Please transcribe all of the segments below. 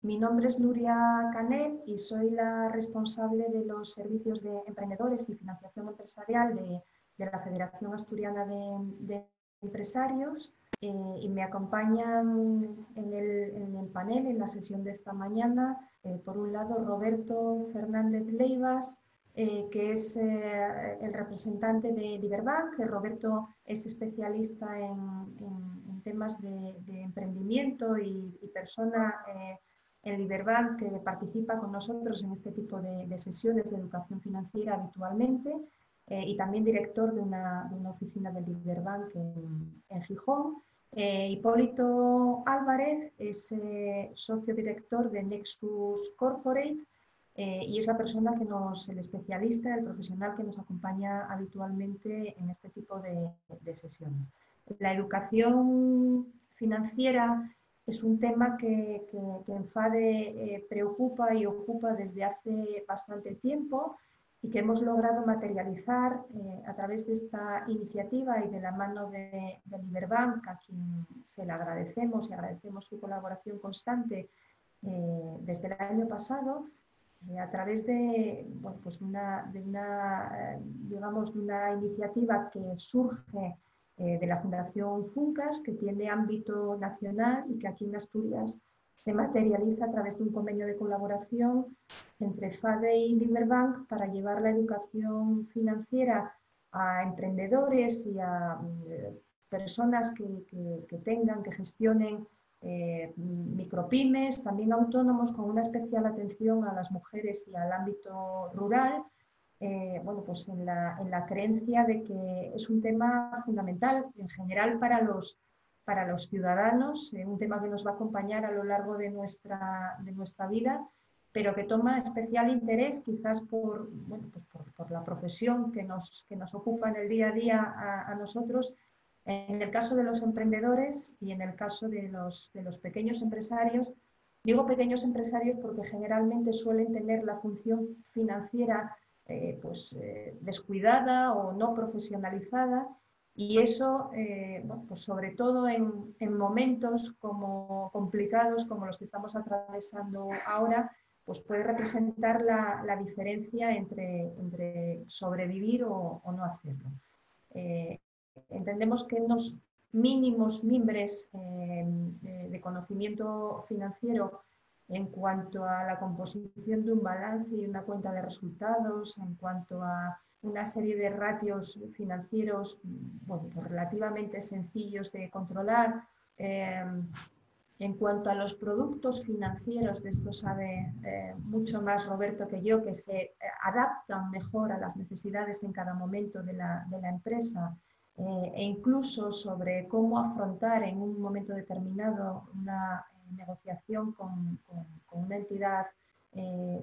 Mi nombre es Nuria Canet y soy la responsable de los servicios de emprendedores y financiación empresarial de la Federación Asturiana de Empresarios y me acompañan en el panel, en la sesión de esta mañana, por un lado Roberto Fernández Leivas, que es el representante de Liberbank. Roberto es especialista en temas de emprendimiento y persona en Liberbank, que participa con nosotros en este tipo de sesiones de educación financiera habitualmente, y también director de una oficina de Liberbank en Gijón. Hipólito Álvarez es socio director de Nexus Corporate y es la persona el especialista, el profesional que nos acompaña habitualmente en este tipo de sesiones. La educación financiera es un tema que en FADE preocupa y ocupa desde hace bastante tiempo y que hemos logrado materializar a través de esta iniciativa y de la mano de Liberbank, a quien se le agradecemos y agradecemos su colaboración constante desde el año pasado, a través de, bueno, pues digamos, de una iniciativa que surge de la Fundación Funcas, que tiene ámbito nacional y que aquí en Asturias se materializa a través de un convenio de colaboración entre FADE y Liberbank para llevar la educación financiera a emprendedores y a personas que gestionen micropymes, también autónomos, con una especial atención a las mujeres y al ámbito rural, bueno, pues en la creencia de que es un tema fundamental en general para los ciudadanos, un tema que nos va a acompañar a lo largo de nuestra vida, pero que toma especial interés quizás por la profesión que nos ocupa en el día a día a nosotros. En el caso de los emprendedores y en el caso de los pequeños empresarios, digo pequeños empresarios porque generalmente suelen tener la función financiera descuidada o no profesionalizada, y eso, bueno, pues sobre todo en momentos complicados como los que estamos atravesando ahora, pues puede representar la diferencia entre sobrevivir o no hacerlo. Entendemos que unos mínimos mimbres de conocimiento financiero en cuanto a la composición de un balance y una cuenta de resultados, en cuanto a una serie de ratios financieros, bueno, pues relativamente sencillos de controlar. En cuanto a los productos financieros, de esto sabe mucho más Roberto que yo, que se adaptan mejor a las necesidades en cada momento de la empresa, e incluso sobre cómo afrontar en un momento determinado una negociación con una entidad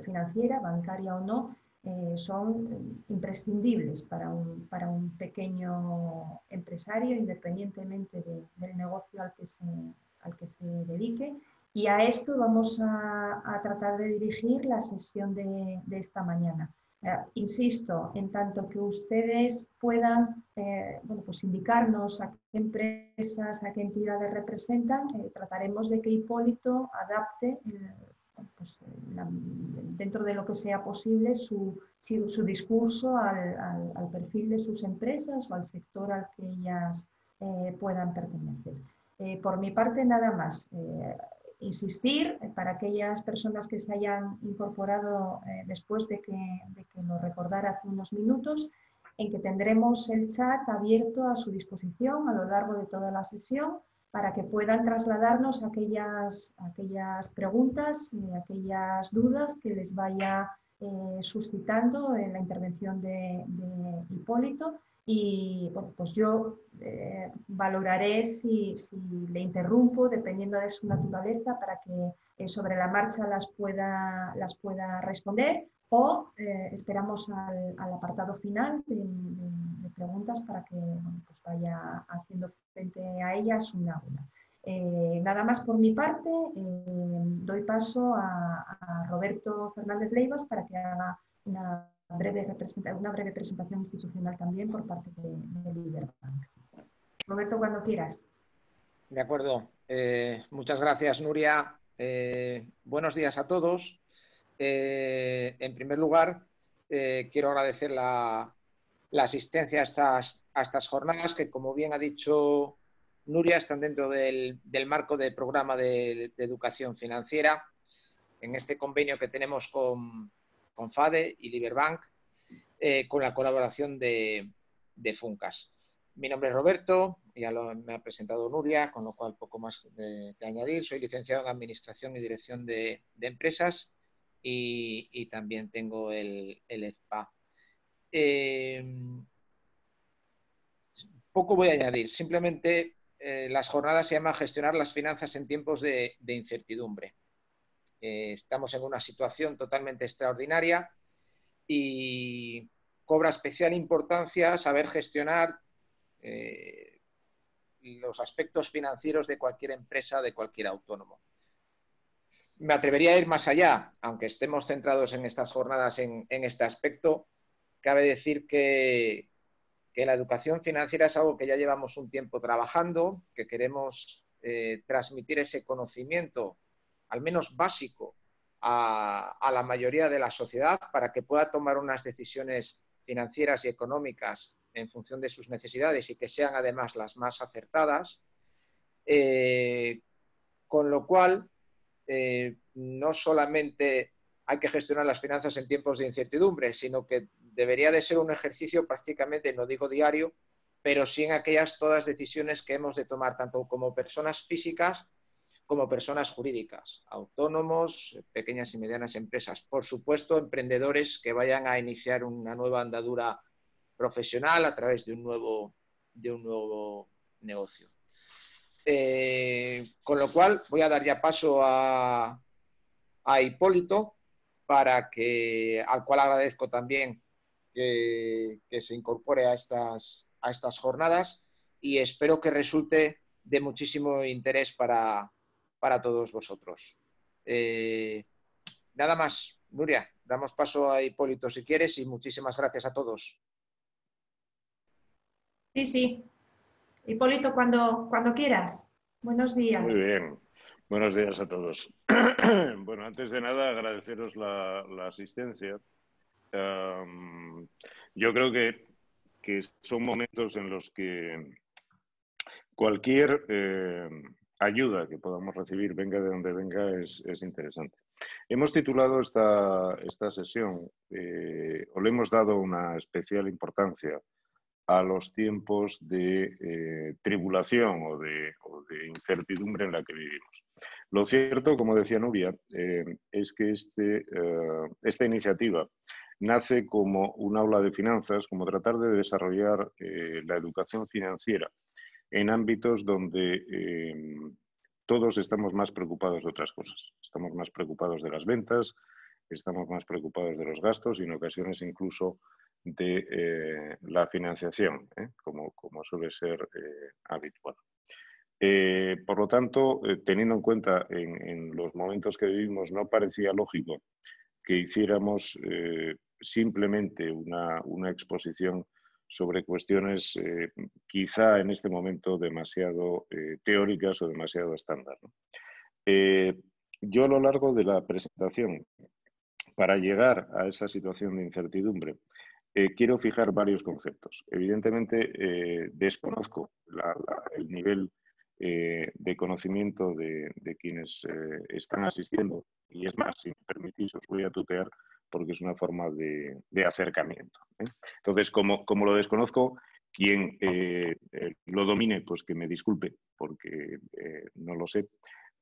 financiera, bancaria o no, son imprescindibles para un pequeño empresario, independientemente del negocio al que se dedique. Y a esto vamos a tratar de dirigir la sesión de esta mañana. Insisto, en tanto que ustedes puedan bueno, pues indicarnos a qué empresas, a qué entidades representan, trataremos de que Hipólito adapte pues, dentro de lo que sea posible su discurso al perfil de sus empresas o al sector al que ellas puedan pertenecer. Por mi parte, nada más. Insistir para aquellas personas que se hayan incorporado después de que lo recordara hace unos minutos, en que tendremos el chat abierto a su disposición a lo largo de toda la sesión para que puedan trasladarnos aquellas preguntas y aquellas dudas que les vaya suscitando en la intervención de Hipólito. Y bueno, pues yo valoraré si le interrumpo dependiendo de su naturaleza para que sobre la marcha las pueda responder, o esperamos al apartado final de preguntas para que bueno, pues vaya haciendo frente a ellas una a una. Nada más por mi parte, doy paso a Roberto Fernández Leivas para que haga una breve presentación institucional también por parte de Liberbank. Roberto, cuando quieras. De acuerdo. Muchas gracias, Nuria. Buenos días a todos. En primer lugar, quiero agradecer la asistencia a estas jornadas que, como bien ha dicho Nuria, están dentro del marco del programa de educación financiera, en este convenio que tenemos con FADE y Liberbank, con la colaboración de Funcas. Mi nombre es Roberto, me ha presentado Nuria, con lo cual poco más que añadir. Soy licenciado en Administración y Dirección de Empresas y también tengo el EFPA. Poco voy a añadir, simplemente las jornadas se llaman Gestionar las finanzas en tiempos de incertidumbre. Estamos en una situación totalmente extraordinaria y cobra especial importancia saber gestionar los aspectos financieros de cualquier empresa, de cualquier autónomo. Me atrevería a ir más allá, aunque estemos centrados en estas jornadas en este aspecto. Cabe decir que la educación financiera es algo que ya llevamos un tiempo trabajando, que queremos transmitir ese conocimiento, al menos básico, a la mayoría de la sociedad para que pueda tomar unas decisiones financieras y económicas en función de sus necesidades y que sean además las más acertadas. Con lo cual, no solamente hay que gestionar las finanzas en tiempos de incertidumbre, sino que debería de ser un ejercicio prácticamente, no digo diario, pero sí en aquellas todas decisiones que hemos de tomar, tanto como personas físicas como personas jurídicas, autónomos, pequeñas y medianas empresas. Por supuesto, emprendedores que vayan a iniciar una nueva andadura profesional a través de un nuevo negocio. Con lo cual, voy a dar ya paso a Hipólito, al cual agradezco también que se incorpore a estas jornadas y espero que resulte de muchísimo interés para todos vosotros. Nada más, Nuria, damos paso a Hipólito si quieres y muchísimas gracias a todos. Sí, sí. Hipólito, cuando quieras. Buenos días. Muy bien. Buenos días a todos. Bueno, antes de nada, agradeceros la asistencia. Yo creo que son momentos en los que cualquier ayuda que podamos recibir, venga de donde venga, es interesante. Hemos titulado esta sesión, o le hemos dado una especial importancia a los tiempos de tribulación o de incertidumbre en la que vivimos. Lo cierto, como decía Nuria, es que esta iniciativa nace como un aula de finanzas, como tratar de desarrollar la educación financiera en ámbitos donde todos estamos más preocupados de otras cosas. Estamos más preocupados de las ventas, estamos más preocupados de los gastos y en ocasiones incluso de la financiación, como suele ser habitual. Por lo tanto, teniendo en cuenta en los momentos que vivimos, no parecía lógico que hiciéramos simplemente una exposición sobre cuestiones quizá en este momento demasiado teóricas o demasiado estándar, ¿no? Yo a lo largo de la presentación, para llegar a esa situación de incertidumbre, quiero fijar varios conceptos. Evidentemente, desconozco el nivel de conocimiento de quienes están asistiendo, y es más, si me permitís, os voy a tutear porque es una forma de acercamiento. Entonces, como lo desconozco, quien lo domine, pues que me disculpe, porque no lo sé.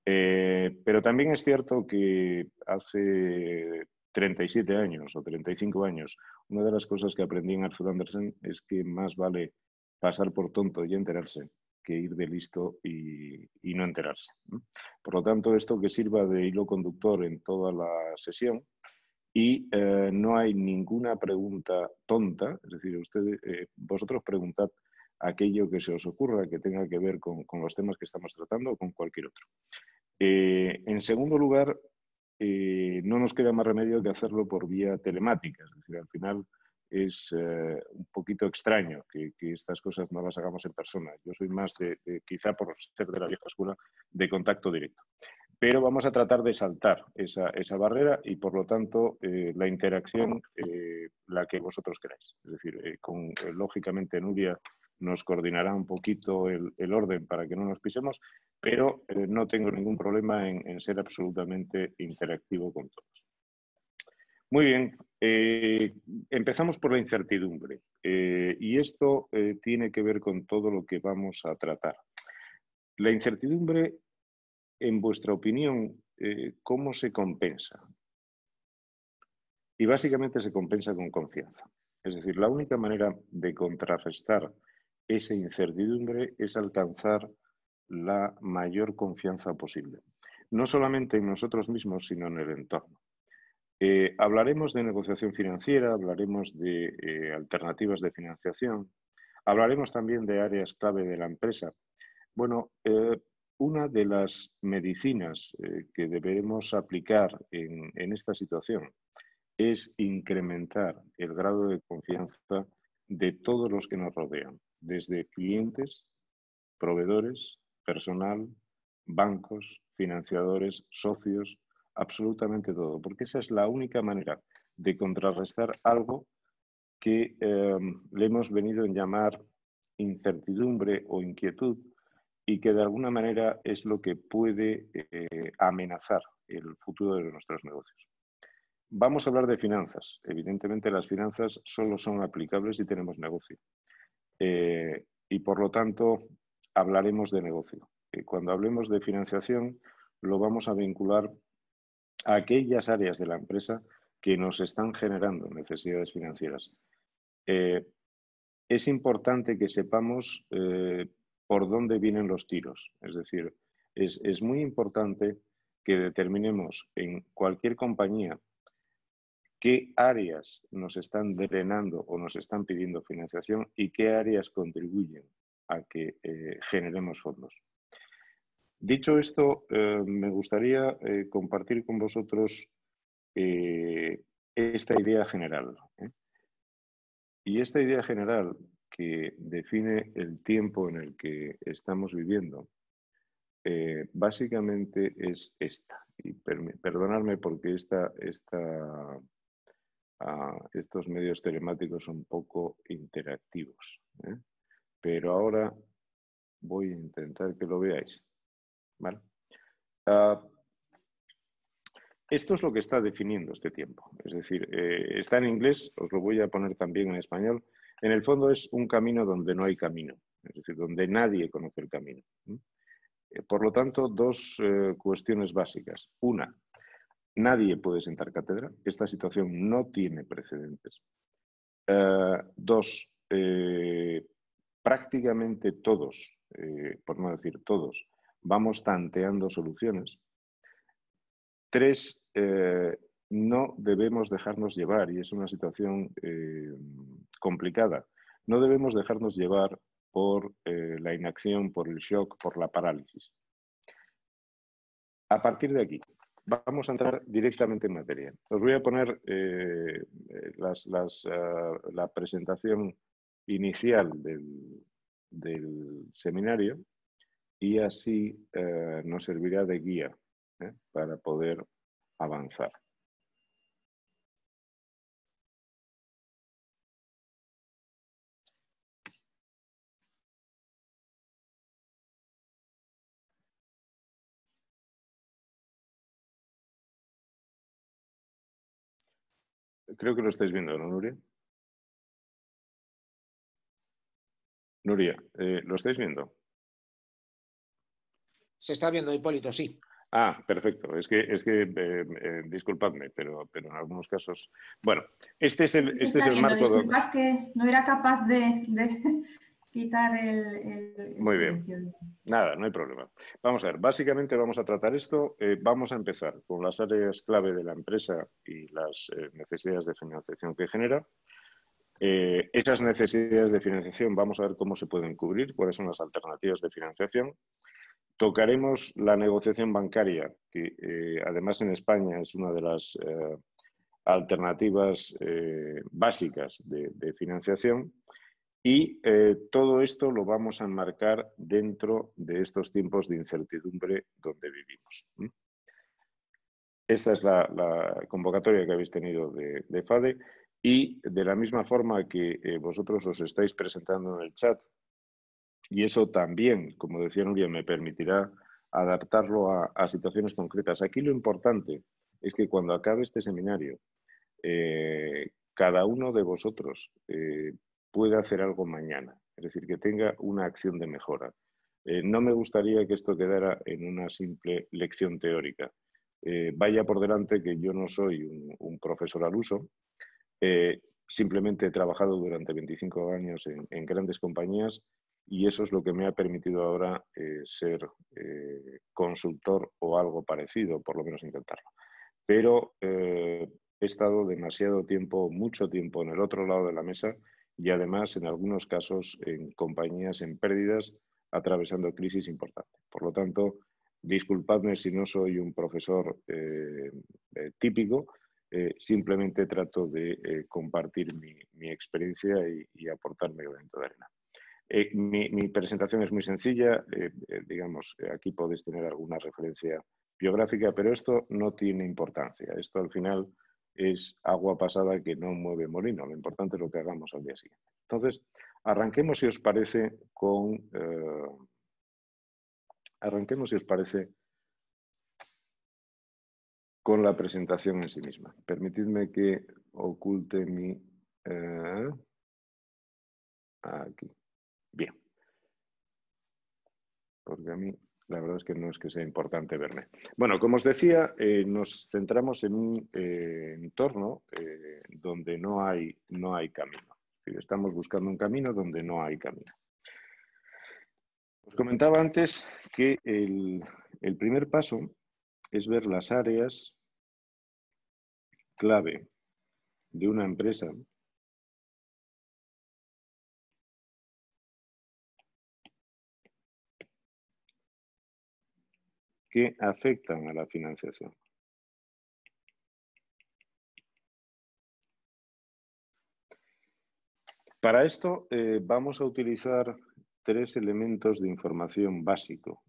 Pero también es cierto que hace 37 años o 35 años, una de las cosas que aprendí en Arthur Andersen es que más vale pasar por tonto y enterarse que ir de listo y no enterarse, ¿no? Por lo tanto, esto que sirva de hilo conductor en toda la sesión y no hay ninguna pregunta tonta, es decir, vosotros preguntad aquello que se os ocurra que tenga que ver con los temas que estamos tratando o con cualquier otro. En segundo lugar, no nos queda más remedio que hacerlo por vía telemática, es decir, al final es un poquito extraño que estas cosas no las hagamos en persona. Yo soy más quizá por ser de la vieja escuela, de contacto directo. pero vamos a tratar de saltar esa barrera y, por lo tanto, la interacción, la que vosotros queráis. Es decir, lógicamente Nuria nos coordinará un poquito el orden para que no nos pisemos, pero no tengo ningún problema en ser absolutamente interactivo con todos. Muy bien, empezamos por la incertidumbre y esto tiene que ver con todo lo que vamos a tratar. La incertidumbre, en vuestra opinión, ¿cómo se compensa? Y básicamente se compensa con confianza. Es decir, la única manera de contrarrestar esa incertidumbre es alcanzar la mayor confianza posible. No solamente en nosotros mismos, sino en el entorno. Hablaremos de negociación financiera, hablaremos de alternativas de financiación, hablaremos también de áreas clave de la empresa. Bueno, una de las medicinas que deberemos aplicar en esta situación es incrementar el grado de confianza de todos los que nos rodean, desde clientes, proveedores, personal, bancos, financiadores, socios, absolutamente todo, porque esa es la única manera de contrarrestar algo que le hemos venido a llamar incertidumbre o inquietud y que de alguna manera es lo que puede amenazar el futuro de nuestros negocios. Vamos a hablar de finanzas. Evidentemente las finanzas solo son aplicables si tenemos negocio y por lo tanto hablaremos de negocio. Cuando hablemos de financiación lo vamos a vincular a aquellas áreas de la empresa que nos están generando necesidades financieras. Es importante que sepamos por dónde vienen los tiros. Es decir, es muy importante que determinemos en cualquier compañía qué áreas nos están drenando o nos están pidiendo financiación y qué áreas contribuyen a que generemos fondos. Dicho esto, me gustaría compartir con vosotros esta idea general. Y esta idea general que define el tiempo en el que estamos viviendo, básicamente es esta. Y perdonadme porque estos medios telemáticos son un poco interactivos, pero ahora voy a intentar que lo veáis. ¿Vale? Esto es lo que está definiendo este tiempo. Es decir, está en inglés, os lo voy a poner también en español. En el fondo es un camino donde no hay camino, es decir, donde nadie conoce el camino. Por lo tanto, dos cuestiones básicas. Una, nadie puede sentar cátedra. Esta situación no tiene precedentes. Dos, prácticamente todos, por no decir todos, vamos tanteando soluciones. Tres, no debemos dejarnos llevar, y es una situación complicada, no debemos dejarnos llevar por la inacción, por el shock, por la parálisis. A partir de aquí, vamos a entrar directamente en materia. Os voy a poner la presentación inicial del seminario y así nos servirá de guía para poder avanzar. Creo que lo estáis viendo, ¿no, Nuria? Nuria, ¿lo estáis viendo? Se está viendo, Hipólito, sí. Ah, perfecto. Es que disculpadme, pero en algunos casos... Bueno, este es el marco... Disculpad que no era capaz de quitar el Muy silencio. Bien. Nada, no hay problema. Vamos a ver, básicamente vamos a tratar esto. Vamos a empezar con las áreas clave de la empresa y las necesidades de financiación que genera. Esas necesidades de financiación vamos a ver cómo se pueden cubrir, cuáles son las alternativas de financiación. Tocaremos la negociación bancaria, que además en España es una de las alternativas básicas de financiación. Y todo esto lo vamos a enmarcar dentro de estos tiempos de incertidumbre donde vivimos. esta es la convocatoria que habéis tenido de FADE, y de la misma forma que vosotros os estáis presentando en el chat, y eso también, como decía Nuria, me permitirá adaptarlo a situaciones concretas. Aquí lo importante es que cuando acabe este seminario, cada uno de vosotros pueda hacer algo mañana, es decir, que tenga una acción de mejora. No me gustaría que esto quedara en una simple lección teórica. Vaya por delante que yo no soy un profesor al uso, simplemente he trabajado durante 25 años en grandes compañías y eso es lo que me ha permitido ahora ser consultor o algo parecido, por lo menos intentarlo. Pero he estado demasiado tiempo, mucho tiempo en el otro lado de la mesa y además en algunos casos en compañías en pérdidas atravesando crisis importantes. Por lo tanto, disculpadme si no soy un profesor típico, simplemente trato de compartir mi experiencia y aportar mi granito de arena. Mi presentación es muy sencilla, digamos, aquí podéis tener alguna referencia biográfica, pero esto no tiene importancia. Esto al final es agua pasada que no mueve molino. Lo importante es lo que hagamos al día siguiente. Entonces, arranquemos, si os parece, con la presentación en sí misma. Permitidme que oculte mi... aquí. Bien. Porque a mí la verdad es que no es que sea importante verme. Bueno, como os decía, nos centramos en un entorno donde no hay camino. Es decir, estamos buscando un camino donde no hay camino. Os comentaba antes que el primer paso es ver las áreas clave de una empresa que afectan a la financiación. Para esto vamos a utilizar tres elementos de información básico,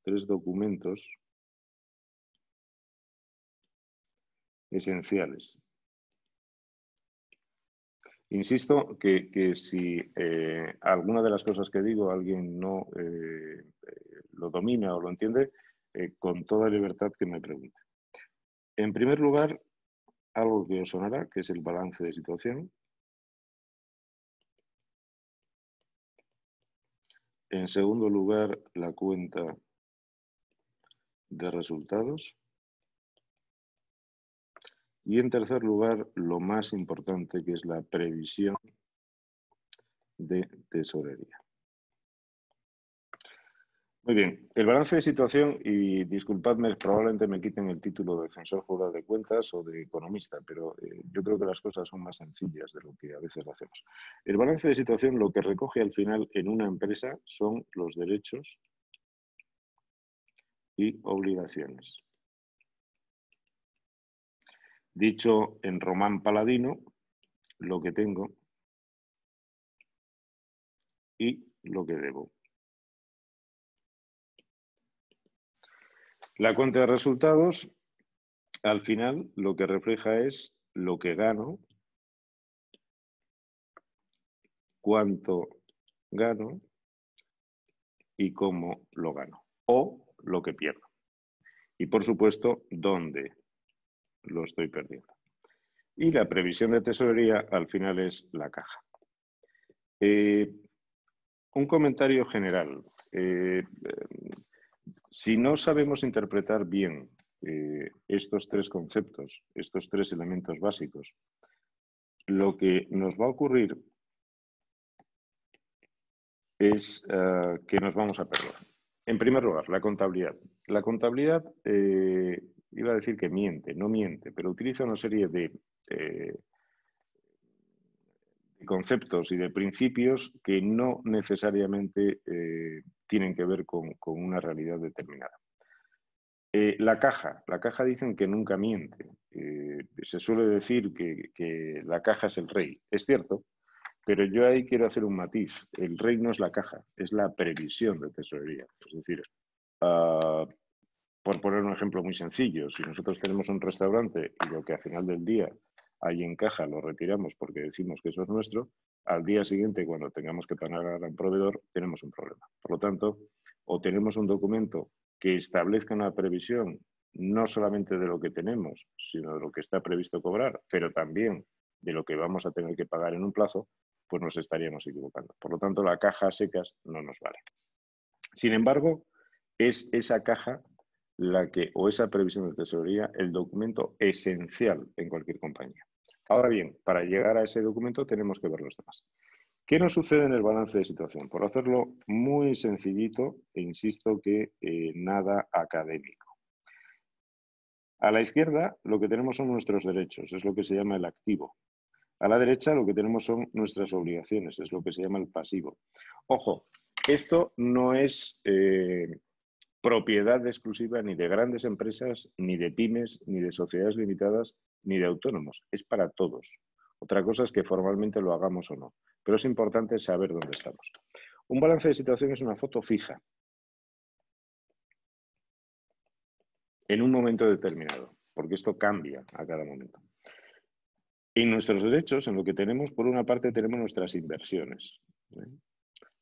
tres documentos esenciales. Insisto que si alguna de las cosas que digo alguien no lo domina o lo entiende, con toda libertad que me pregunte. En primer lugar, algo que os sonará, que es el balance de situación. En segundo lugar, la cuenta de resultados. Y en tercer lugar, lo más importante, que es la previsión de tesorería. Muy bien, el balance de situación, y disculpadme, probablemente me quiten el título de defensor jurado de cuentas o de economista, pero yo creo que las cosas son más sencillas de lo que a veces lo hacemos. El balance de situación lo que recoge al final en una empresa son los derechos y obligaciones. Dicho en román paladino, lo que tengo y lo que debo. La cuenta de resultados, al final, lo que refleja es lo que gano, cuánto gano y cómo lo gano, o lo que pierdo. Y, por supuesto, dónde lo estoy perdiendo. Y la previsión de tesorería, al final, es la caja. Un comentario general. Si no sabemos interpretar bien estos tres conceptos, estos tres elementos básicos, lo que nos va a ocurrir es que nos vamos a perder. En primer lugar, la contabilidad. La contabilidad, iba a decir que miente, no miente, pero utiliza una serie de conceptos y de principios que no necesariamente tienen que ver con una realidad determinada. La caja dicen que nunca miente. Se suele decir que la caja es el rey. Es cierto, pero yo ahí quiero hacer un matiz. El rey no es la caja, es la previsión de tesorería. Es decir, por Por poner un ejemplo muy sencillo, si nosotros tenemos un restaurante y lo que al final del día hay en caja lo retiramos porque decimos que eso es nuestro, al día siguiente, cuando tengamos que pagar a un proveedor, tenemos un problema. Por lo tanto, o tenemos un documento que establezca una previsión no solamente de lo que tenemos, sino de lo que está previsto cobrar, pero también de lo que vamos a tener que pagar en un plazo, pues nos estaríamos equivocando. Por lo tanto, la caja a secas no nos vale. Sin embargo, es esa caja o esa previsión de tesorería el documento esencial en cualquier compañía. Ahora bien, para llegar a ese documento tenemos que ver los demás. ¿Qué nos sucede en el balance de situación? Por hacerlo muy sencillito, e insisto que nada académico. A la izquierda lo que tenemos son nuestros derechos, es lo que se llama el activo. A la derecha lo que tenemos son nuestras obligaciones, es lo que se llama el pasivo. Ojo, esto no es propiedad exclusiva ni de grandes empresas, ni de pymes, ni de sociedades limitadas, ni de autónomos. Es para todos. Otra cosa es que formalmente lo hagamos o no. Pero es importante saber dónde estamos. Un balance de situación es una foto fija en un momento determinado, porque esto cambia a cada momento. En nuestros derechos, en lo que tenemos, por una parte tenemos nuestras inversiones.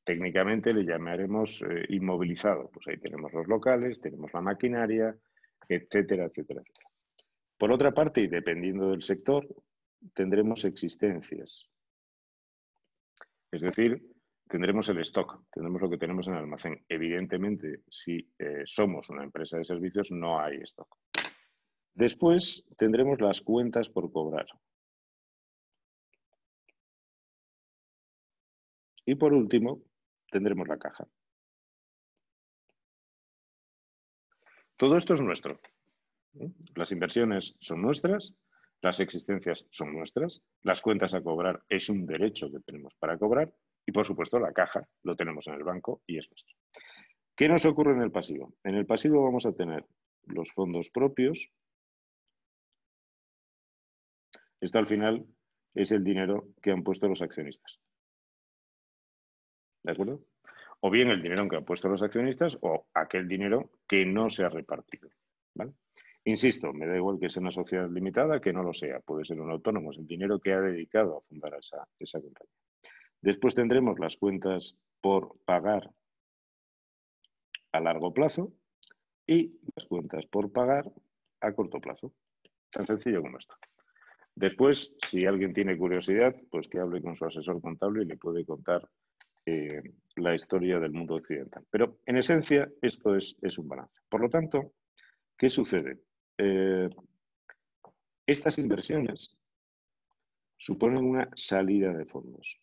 Técnicamente le llamaremos inmovilizado. Pues ahí tenemos los locales, tenemos la maquinaria, etcétera, etcétera, etcétera. Por otra parte, y dependiendo del sector, tendremos existencias. Es decir, tendremos el stock, tendremos lo que tenemos en el almacén. Evidentemente, si somos una empresa de servicios, no hay stock. Después tendremos las cuentas por cobrar. Y por último, tendremos la caja. Todo esto es nuestro. Las inversiones son nuestras, las existencias son nuestras, las cuentas a cobrar es un derecho que tenemos para cobrar y, por supuesto, la caja lo tenemos en el banco y es nuestro. ¿Qué nos ocurre en el pasivo? En el pasivo vamos a tener los fondos propios. Esto al final es el dinero que han puesto los accionistas. ¿De acuerdo? O bien el dinero que han puesto los accionistas o aquel dinero que no se ha repartido. ¿Vale? Insisto, me da igual que sea una sociedad limitada que no lo sea. Puede ser un autónomo, es el dinero que ha dedicado a fundar esa compañía. Después tendremos las cuentas por pagar a largo plazo y las cuentas por pagar a corto plazo. Tan sencillo como esto. Después, si alguien tiene curiosidad, pues que hable con su asesor contable y le puede contar la historia del mundo occidental. Pero, en esencia, esto es un balance. Por lo tanto, ¿qué sucede? Estas inversiones suponen una salida de fondos.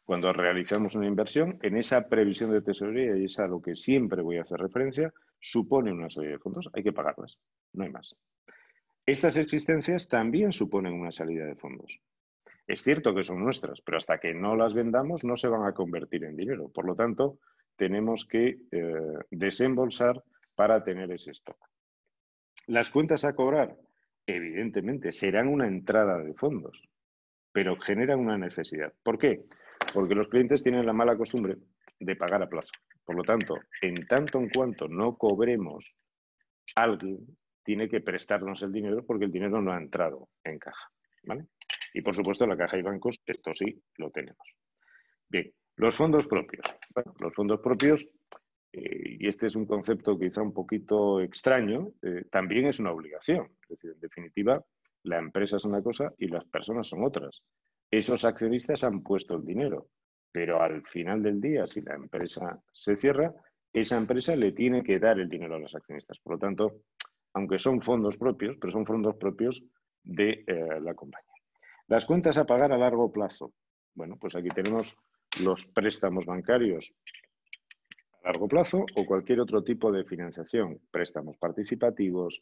Cuando realizamos una inversión, en esa previsión de tesorería, y es a lo que siempre voy a hacer referencia, supone una salida de fondos, hay que pagarlas, no hay más. Estas existencias también suponen una salida de fondos. Es cierto que son nuestras, pero hasta que no las vendamos no se van a convertir en dinero. Por lo tanto, tenemos que desembolsar para tener ese stock. Las cuentas a cobrar, evidentemente, serán una entrada de fondos, pero generan una necesidad. ¿Por qué? Porque los clientes tienen la mala costumbre de pagar a plazo. Por lo tanto, en tanto en cuanto no cobremos, alguien tiene que prestarnos el dinero porque el dinero no ha entrado en caja. ¿Vale? Y por supuesto, la caja y bancos, esto sí lo tenemos. Bien, los fondos propios. Bueno, los fondos propios, y este es un concepto quizá un poquito extraño, también es una obligación. Es decir, en definitiva, la empresa es una cosa y las personas son otras. Esos accionistas han puesto el dinero, pero al final del día, si la empresa se cierra, esa empresa le tiene que dar el dinero a los accionistas. Por lo tanto, aunque son fondos propios, pero son fondos propios de la compañía. Las cuentas a pagar a largo plazo. Bueno, pues aquí tenemos los préstamos bancarios a largo plazo o cualquier otro tipo de financiación, préstamos participativos,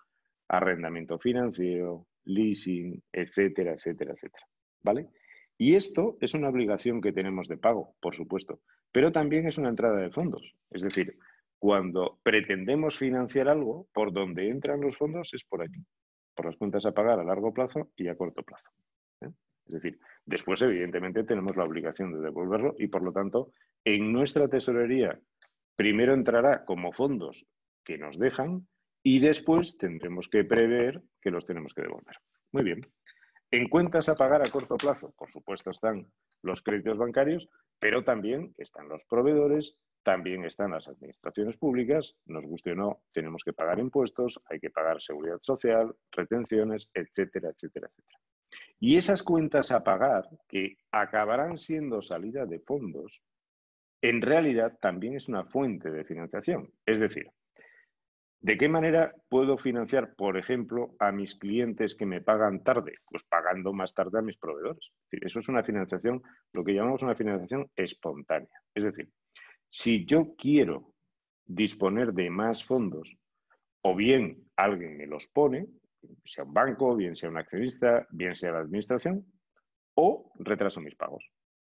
arrendamiento financiero, leasing, etcétera, etcétera, etcétera. ¿Vale? Y esto es una obligación que tenemos de pago, por supuesto, pero también es una entrada de fondos. Es decir, cuando pretendemos financiar algo, por donde entran los fondos es por aquí, por las cuentas a pagar a largo plazo y a corto plazo. Es decir, después evidentemente tenemos la obligación de devolverlo y por lo tanto en nuestra tesorería primero entrará como fondos que nos dejan y después tendremos que prever que los tenemos que devolver. Muy bien. En cuentas a pagar a corto plazo, por supuesto, están los créditos bancarios, pero también están los proveedores, también están las administraciones públicas, nos guste o no, tenemos que pagar impuestos, hay que pagar seguridad social, retenciones, etcétera, etcétera, etcétera. Y esas cuentas a pagar, que acabarán siendo salida de fondos, en realidad también es una fuente de financiación. Es decir, ¿de qué manera puedo financiar, por ejemplo, a mis clientes que me pagan tarde? Pues pagando más tarde a mis proveedores. Es decir, eso es una financiación, lo que llamamos una financiación espontánea. Es decir, si yo quiero disponer de más fondos, o bien alguien me los pone, sea un banco, bien sea un accionista, bien sea la administración, o retraso mis pagos.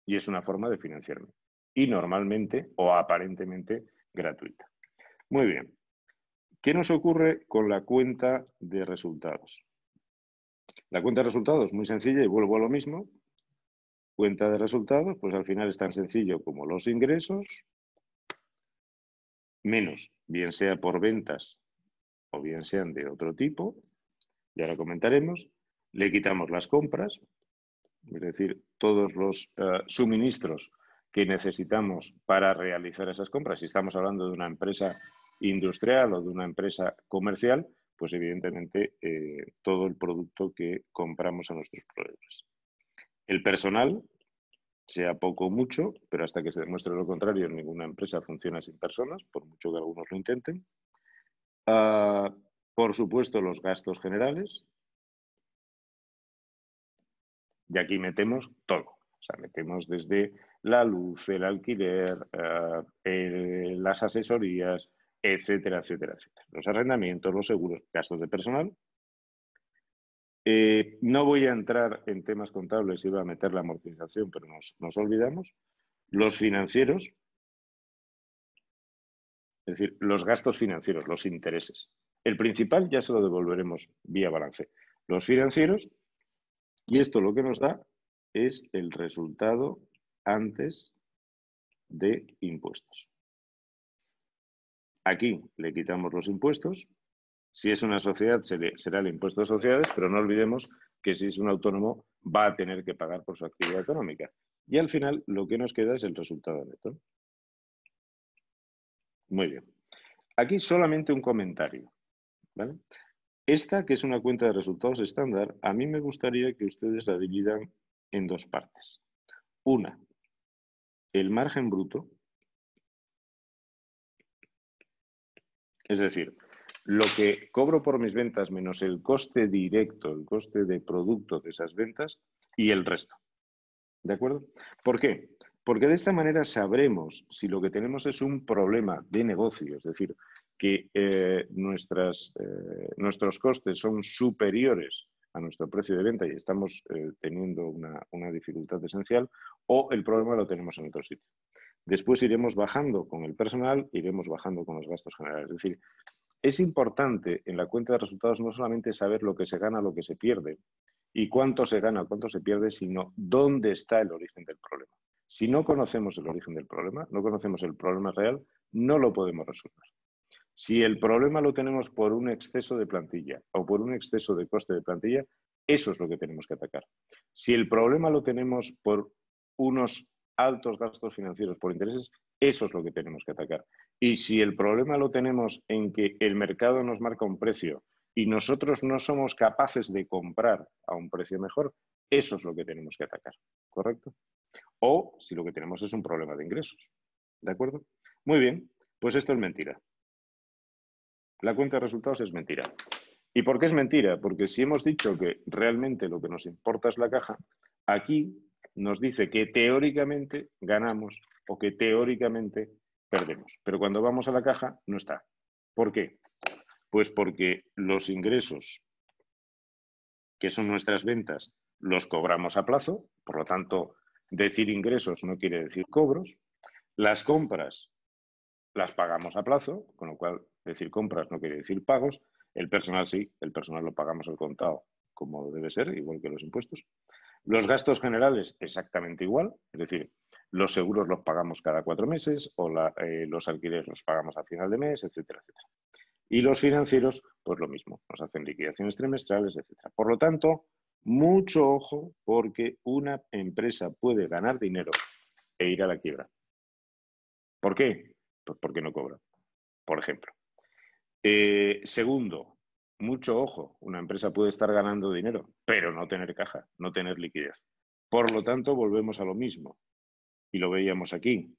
Y es una forma de financiarme. Y normalmente o aparentemente gratuita. Muy bien. ¿Qué nos ocurre con la cuenta de resultados? La cuenta de resultados es muy sencilla y vuelvo a lo mismo. Cuenta de resultados, pues al final es tan sencillo como los ingresos, menos, bien sea por ventas o bien sean de otro tipo, ya lo comentaremos. Le quitamos las compras, es decir, todos los suministros que necesitamos para realizar esas compras. Si estamos hablando de una empresa industrial o de una empresa comercial, pues evidentemente todo el producto que compramos a nuestros proveedores. El personal, sea poco o mucho, pero hasta que se demuestre lo contrario, ninguna empresa funciona sin personas, por mucho que algunos lo intenten. Por supuesto, los gastos generales. Y aquí metemos todo. O sea, metemos desde la luz, el alquiler, las asesorías, etcétera, etcétera, etcétera. Los arrendamientos, los seguros, gastos de personal. No voy a entrar en temas contables, iba a meter la amortización, pero nos olvidamos. Los financieros, es decir, los gastos financieros, los intereses. El principal ya se lo devolveremos vía balance. Los financieros, y esto lo que nos da es el resultado antes de impuestos. Aquí le quitamos los impuestos. Si es una sociedad, será el impuesto de sociedades, pero no olvidemos que si es un autónomo, va a tener que pagar por su actividad económica. Y al final, lo que nos queda es el resultado neto. Muy bien. Aquí solamente un comentario, ¿vale? Esta, que es una cuenta de resultados estándar, a mí me gustaría que ustedes la dividan en dos partes. Una, el margen bruto, es decir, lo que cobro por mis ventas menos el coste directo, el coste de producto de esas ventas y el resto. ¿De acuerdo? ¿Por qué? Porque de esta manera sabremos si lo que tenemos es un problema de negocio, es decir, que nuestros costes son superiores a nuestro precio de venta y estamos teniendo una dificultad esencial, o el problema lo tenemos en otro sitio. Después iremos bajando con el personal, iremos bajando con los gastos generales. Es decir, es importante en la cuenta de resultados no solamente saber lo que se gana, lo que se pierde, y cuánto se gana, cuánto se pierde, sino dónde está el origen del problema. Si no conocemos el origen del problema, no conocemos el problema real, no lo podemos resolver. Si el problema lo tenemos por un exceso de plantilla o por un exceso de coste de plantilla, eso es lo que tenemos que atacar. Si el problema lo tenemos por unos altos gastos financieros, por intereses, eso es lo que tenemos que atacar. Y si el problema lo tenemos en que el mercado nos marca un precio y nosotros no somos capaces de comprar a un precio mejor, eso es lo que tenemos que atacar, ¿correcto? O si lo que tenemos es un problema de ingresos, ¿de acuerdo? Muy bien, pues esto es mentira. La cuenta de resultados es mentira. ¿Y por qué es mentira? Porque si hemos dicho que realmente lo que nos importa es la caja, aquí nos dice que teóricamente ganamos o que teóricamente perdemos. Pero cuando vamos a la caja no está. ¿Por qué? Pues porque los ingresos, que son nuestras ventas, los cobramos a plazo, por lo tanto, decir ingresos no quiere decir cobros. Las compras las pagamos a plazo, con lo cual decir compras no quiere decir pagos. El personal sí, el personal lo pagamos al contado, como debe ser, igual que los impuestos. Los gastos generales, exactamente igual, es decir, Los seguros los pagamos cada 4 meses o los alquileres los pagamos a final de mes, etcétera, etcétera. Y los financieros, pues lo mismo, nos hacen liquidaciones trimestrales, etcétera. Por lo tanto, mucho ojo porque una empresa puede ganar dinero e ir a la quiebra. ¿Por qué? Pues porque no cobra, por ejemplo. Segundo, mucho ojo, una empresa puede estar ganando dinero, pero no tener caja, no tener liquidez. Por lo tanto, volvemos a lo mismo. Y lo veíamos aquí.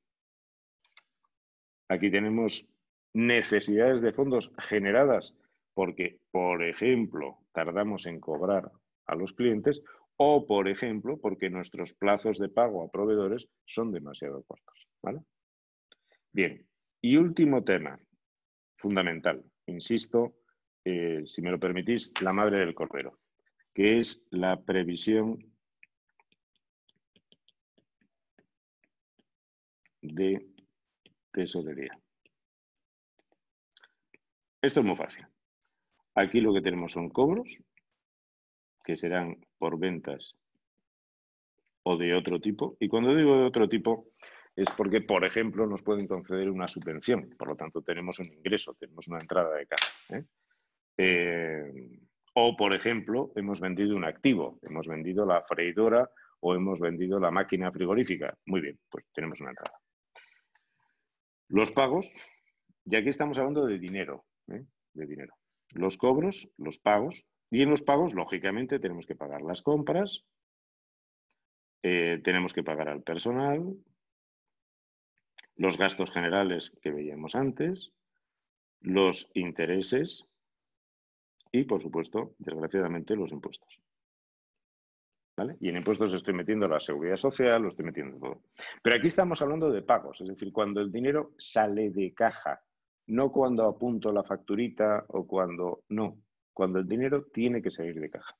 Aquí tenemos necesidades de fondos generadas porque, por ejemplo, tardamos en cobrar a los clientes o, por ejemplo, porque nuestros plazos de pago a proveedores son demasiado cortos, ¿vale? Bien, y último tema, fundamental, insisto, si me lo permitís, la madre del cordero, que es la previsión de tesorería. Esto es muy fácil. Aquí lo que tenemos son cobros, que serán por ventas o de otro tipo. Y cuando digo de otro tipo, es porque, por ejemplo, nos pueden conceder una subvención. Por lo tanto, tenemos un ingreso, tenemos una entrada de caja. O, por ejemplo, hemos vendido un activo, hemos vendido la freidora o hemos vendido la máquina frigorífica. Muy bien, pues tenemos una entrada. Los pagos, y aquí estamos hablando de dinero, de dinero. Los cobros, los pagos, y en los pagos, lógicamente, tenemos que pagar las compras, tenemos que pagar al personal, los gastos generales que veíamos antes, los intereses y, por supuesto, desgraciadamente, los impuestos. ¿Vale? Y en impuestos estoy metiendo la seguridad social, lo estoy metiendo todo. Pero aquí estamos hablando de pagos, es decir, cuando el dinero sale de caja, no cuando apunto la facturita o cuando no, cuando el dinero tiene que salir de caja.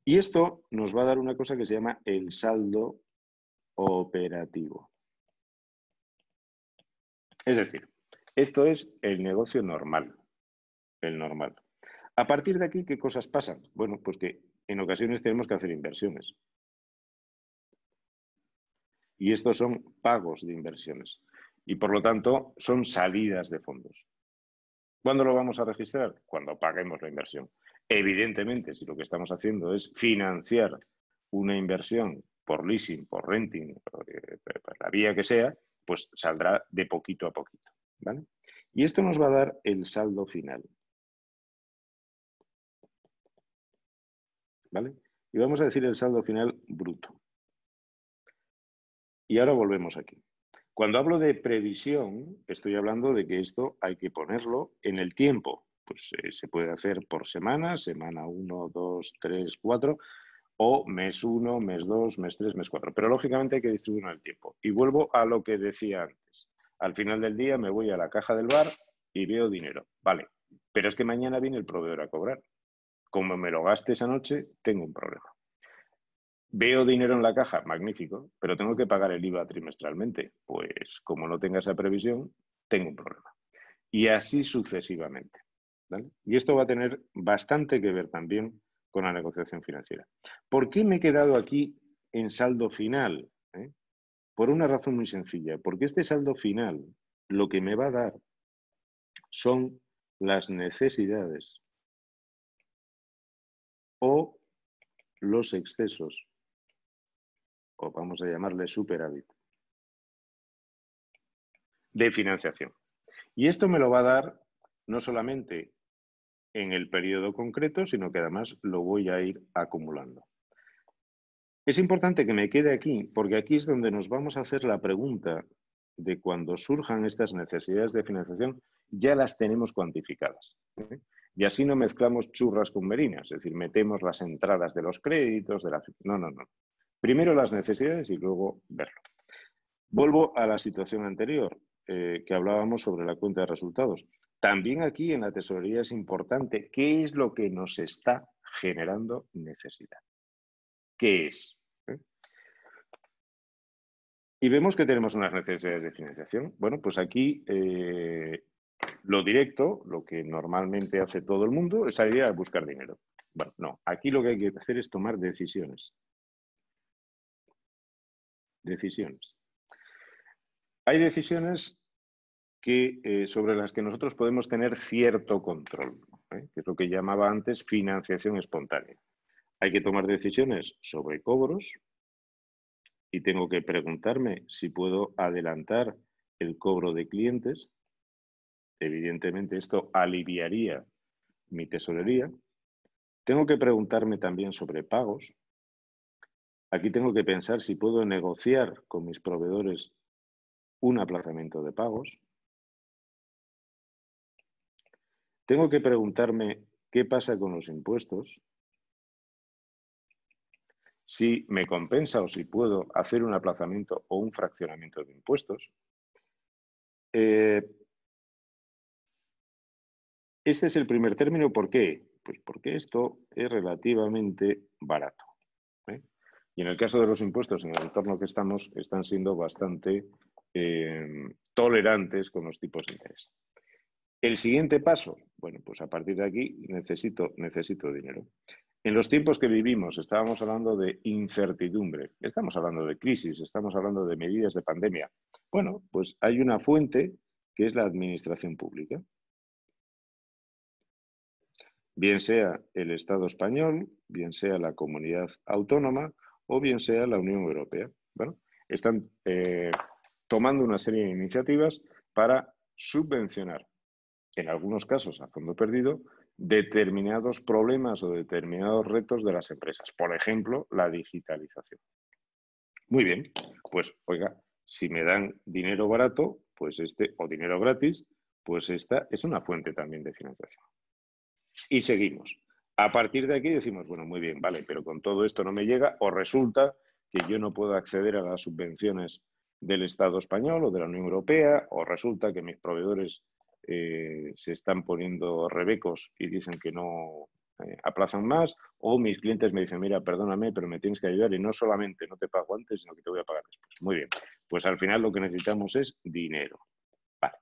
Y esto nos va a dar una cosa que se llama el saldo operativo. Es decir, esto es el negocio normal, el normal. A partir de aquí, ¿qué cosas pasan? Bueno, pues que en ocasiones tenemos que hacer inversiones. Y estos son pagos de inversiones. Y por lo tanto, son salidas de fondos. ¿Cuándo lo vamos a registrar? Cuando paguemos la inversión. Evidentemente, si lo que estamos haciendo es financiar una inversión por leasing, por renting, por la vía que sea, pues saldrá de poquito a poquito, ¿vale? Y esto nos va a dar el saldo final, ¿vale? Y vamos a decir el saldo final bruto. Y ahora volvemos aquí. Cuando hablo de previsión, estoy hablando de que esto hay que ponerlo en el tiempo. Pues se puede hacer por semana, semana 1, 2, 3, 4, o mes 1, mes 2, mes 3, mes 4. Pero lógicamente hay que distribuirlo en el tiempo. Y vuelvo a lo que decía antes. Al final del día me voy a la caja del bar y veo dinero. Vale, pero es que mañana viene el proveedor a cobrar. Como me lo gaste esa noche, tengo un problema. Veo dinero en la caja, magnífico, pero tengo que pagar el IVA trimestralmente. Pues como no tenga esa previsión, tengo un problema. Y así sucesivamente, ¿vale? Y esto va a tener bastante que ver también con la negociación financiera. ¿Por qué me he quedado aquí en saldo final? Por una razón muy sencilla, porque este saldo final lo que me va a dar son las necesidades o los excesos, o vamos a llamarle superávit, de financiación. Y esto me lo va a dar no solamente en el periodo concreto, sino que además lo voy a ir acumulando. Es importante que me quede aquí, porque aquí es donde nos vamos a hacer la pregunta de cuando surjan estas necesidades de financiación, ya las tenemos cuantificadas. Y así no mezclamos churras con merinas, es decir, metemos las entradas de los créditos, de la... No. Primero las necesidades y luego verlo. Vuelvo a la situación anterior, que hablábamos sobre la cuenta de resultados. También aquí en la tesorería es importante qué es lo que nos está generando necesidad. ¿Qué es? Y vemos que tenemos unas necesidades de financiación. Bueno, pues aquí lo directo, lo que normalmente hace todo el mundo, es salir a buscar dinero. Bueno, no, aquí lo que hay que hacer es tomar decisiones. Decisiones. Hay decisiones sobre las que nosotros podemos tener cierto control, que es lo que llamaba antes financiación espontánea. Hay que tomar decisiones sobre cobros y tengo que preguntarme si puedo adelantar el cobro de clientes. Evidentemente, esto aliviaría mi tesorería. Tengo que preguntarme también sobre pagos. Aquí tengo que pensar si puedo negociar con mis proveedores un aplazamiento de pagos. Tengo que preguntarme qué pasa con los impuestos, si me compensa o si puedo hacer un aplazamiento o un fraccionamiento de impuestos. Este es el primer término. ¿Por qué? Pues porque esto es relativamente barato. Y en el caso de los impuestos, en el entorno que estamos, están siendo bastante tolerantes con los tipos de interés. El siguiente paso, bueno, pues a partir de aquí necesito dinero. En los tiempos que vivimos estábamos hablando de incertidumbre, estamos hablando de crisis, estamos hablando de medidas de pandemia. Bueno, pues hay una fuente que es la administración pública. Bien sea el Estado español, bien sea la comunidad autónoma o bien sea la Unión Europea. Bueno, están tomando una serie de iniciativas para subvencionar, en algunos casos a fondo perdido, determinados problemas o determinados retos de las empresas. Por ejemplo, la digitalización. Muy bien, pues oiga, si me dan dinero barato, pues o dinero gratis, pues esta es una fuente también de financiación. Y seguimos. A partir de aquí decimos, bueno, muy bien, vale, pero con todo esto no me llega, o resulta que yo no puedo acceder a las subvenciones del Estado español o de la Unión Europea, o resulta que mis proveedores se están poniendo rebecos y dicen que no aplazan más, o mis clientes me dicen, mira, perdóname, pero me tienes que ayudar y no solamente no te pago antes, sino que te voy a pagar después. Muy bien, pues al final lo que necesitamos es dinero. Vale.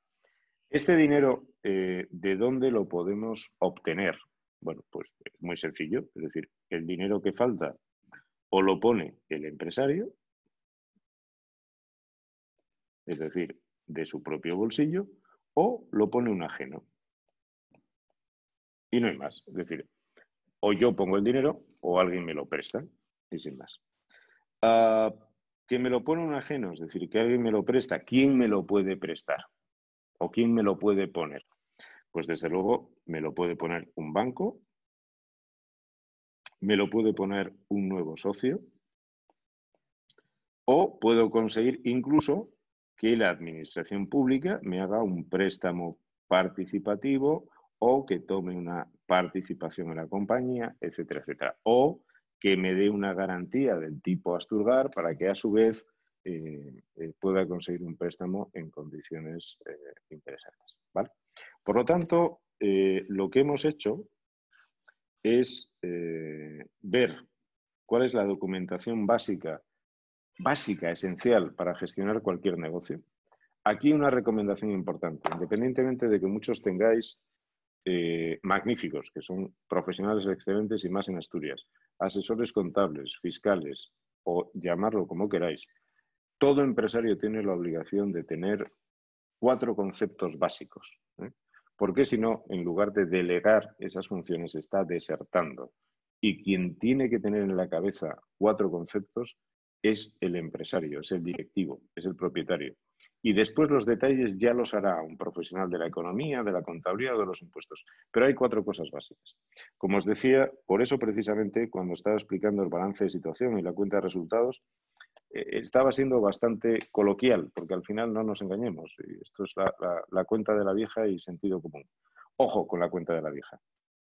Este dinero, ¿de dónde lo podemos obtener? Bueno, pues es muy sencillo, es decir, el dinero que falta o lo pone el empresario, es decir, de su propio bolsillo, o lo pone un ajeno. Y no hay más, es decir, o yo pongo el dinero o alguien me lo presta, y sin más. Que me lo pone un ajeno, es decir, que alguien me lo presta, ¿quién me lo puede prestar? ¿O quién me lo puede poner? Pues desde luego me lo puede poner un banco, me lo puede poner un nuevo socio, o puedo conseguir incluso que la administración pública me haga un préstamo participativo o que tome una participación en la compañía, etcétera, etcétera. O que me dé una garantía del tipo Asturgar para que a su vez pueda conseguir un préstamo en condiciones interesantes, ¿vale? Por lo tanto, lo que hemos hecho es ver cuál es la documentación básica, esencial para gestionar cualquier negocio. Aquí una recomendación importante, independientemente de que muchos tengáis magníficos, que son profesionales excelentes y más en Asturias, asesores contables, fiscales o llamarlo como queráis, todo empresario tiene la obligación de tener 4 conceptos básicos. Porque si no, en lugar de delegar esas funciones, está desertando. Y quien tiene que tener en la cabeza 4 conceptos es el empresario, es el directivo, es el propietario. Y después los detalles ya los hará un profesional de la economía, de la contabilidad o de los impuestos. Pero hay 4 cosas básicas. Como os decía, por eso precisamente cuando estaba explicando el balance de situación y la cuenta de resultados, estaba siendo bastante coloquial, porque al final no nos engañemos. Esto es la cuenta de la vieja y sentido común. Ojo con la cuenta de la vieja.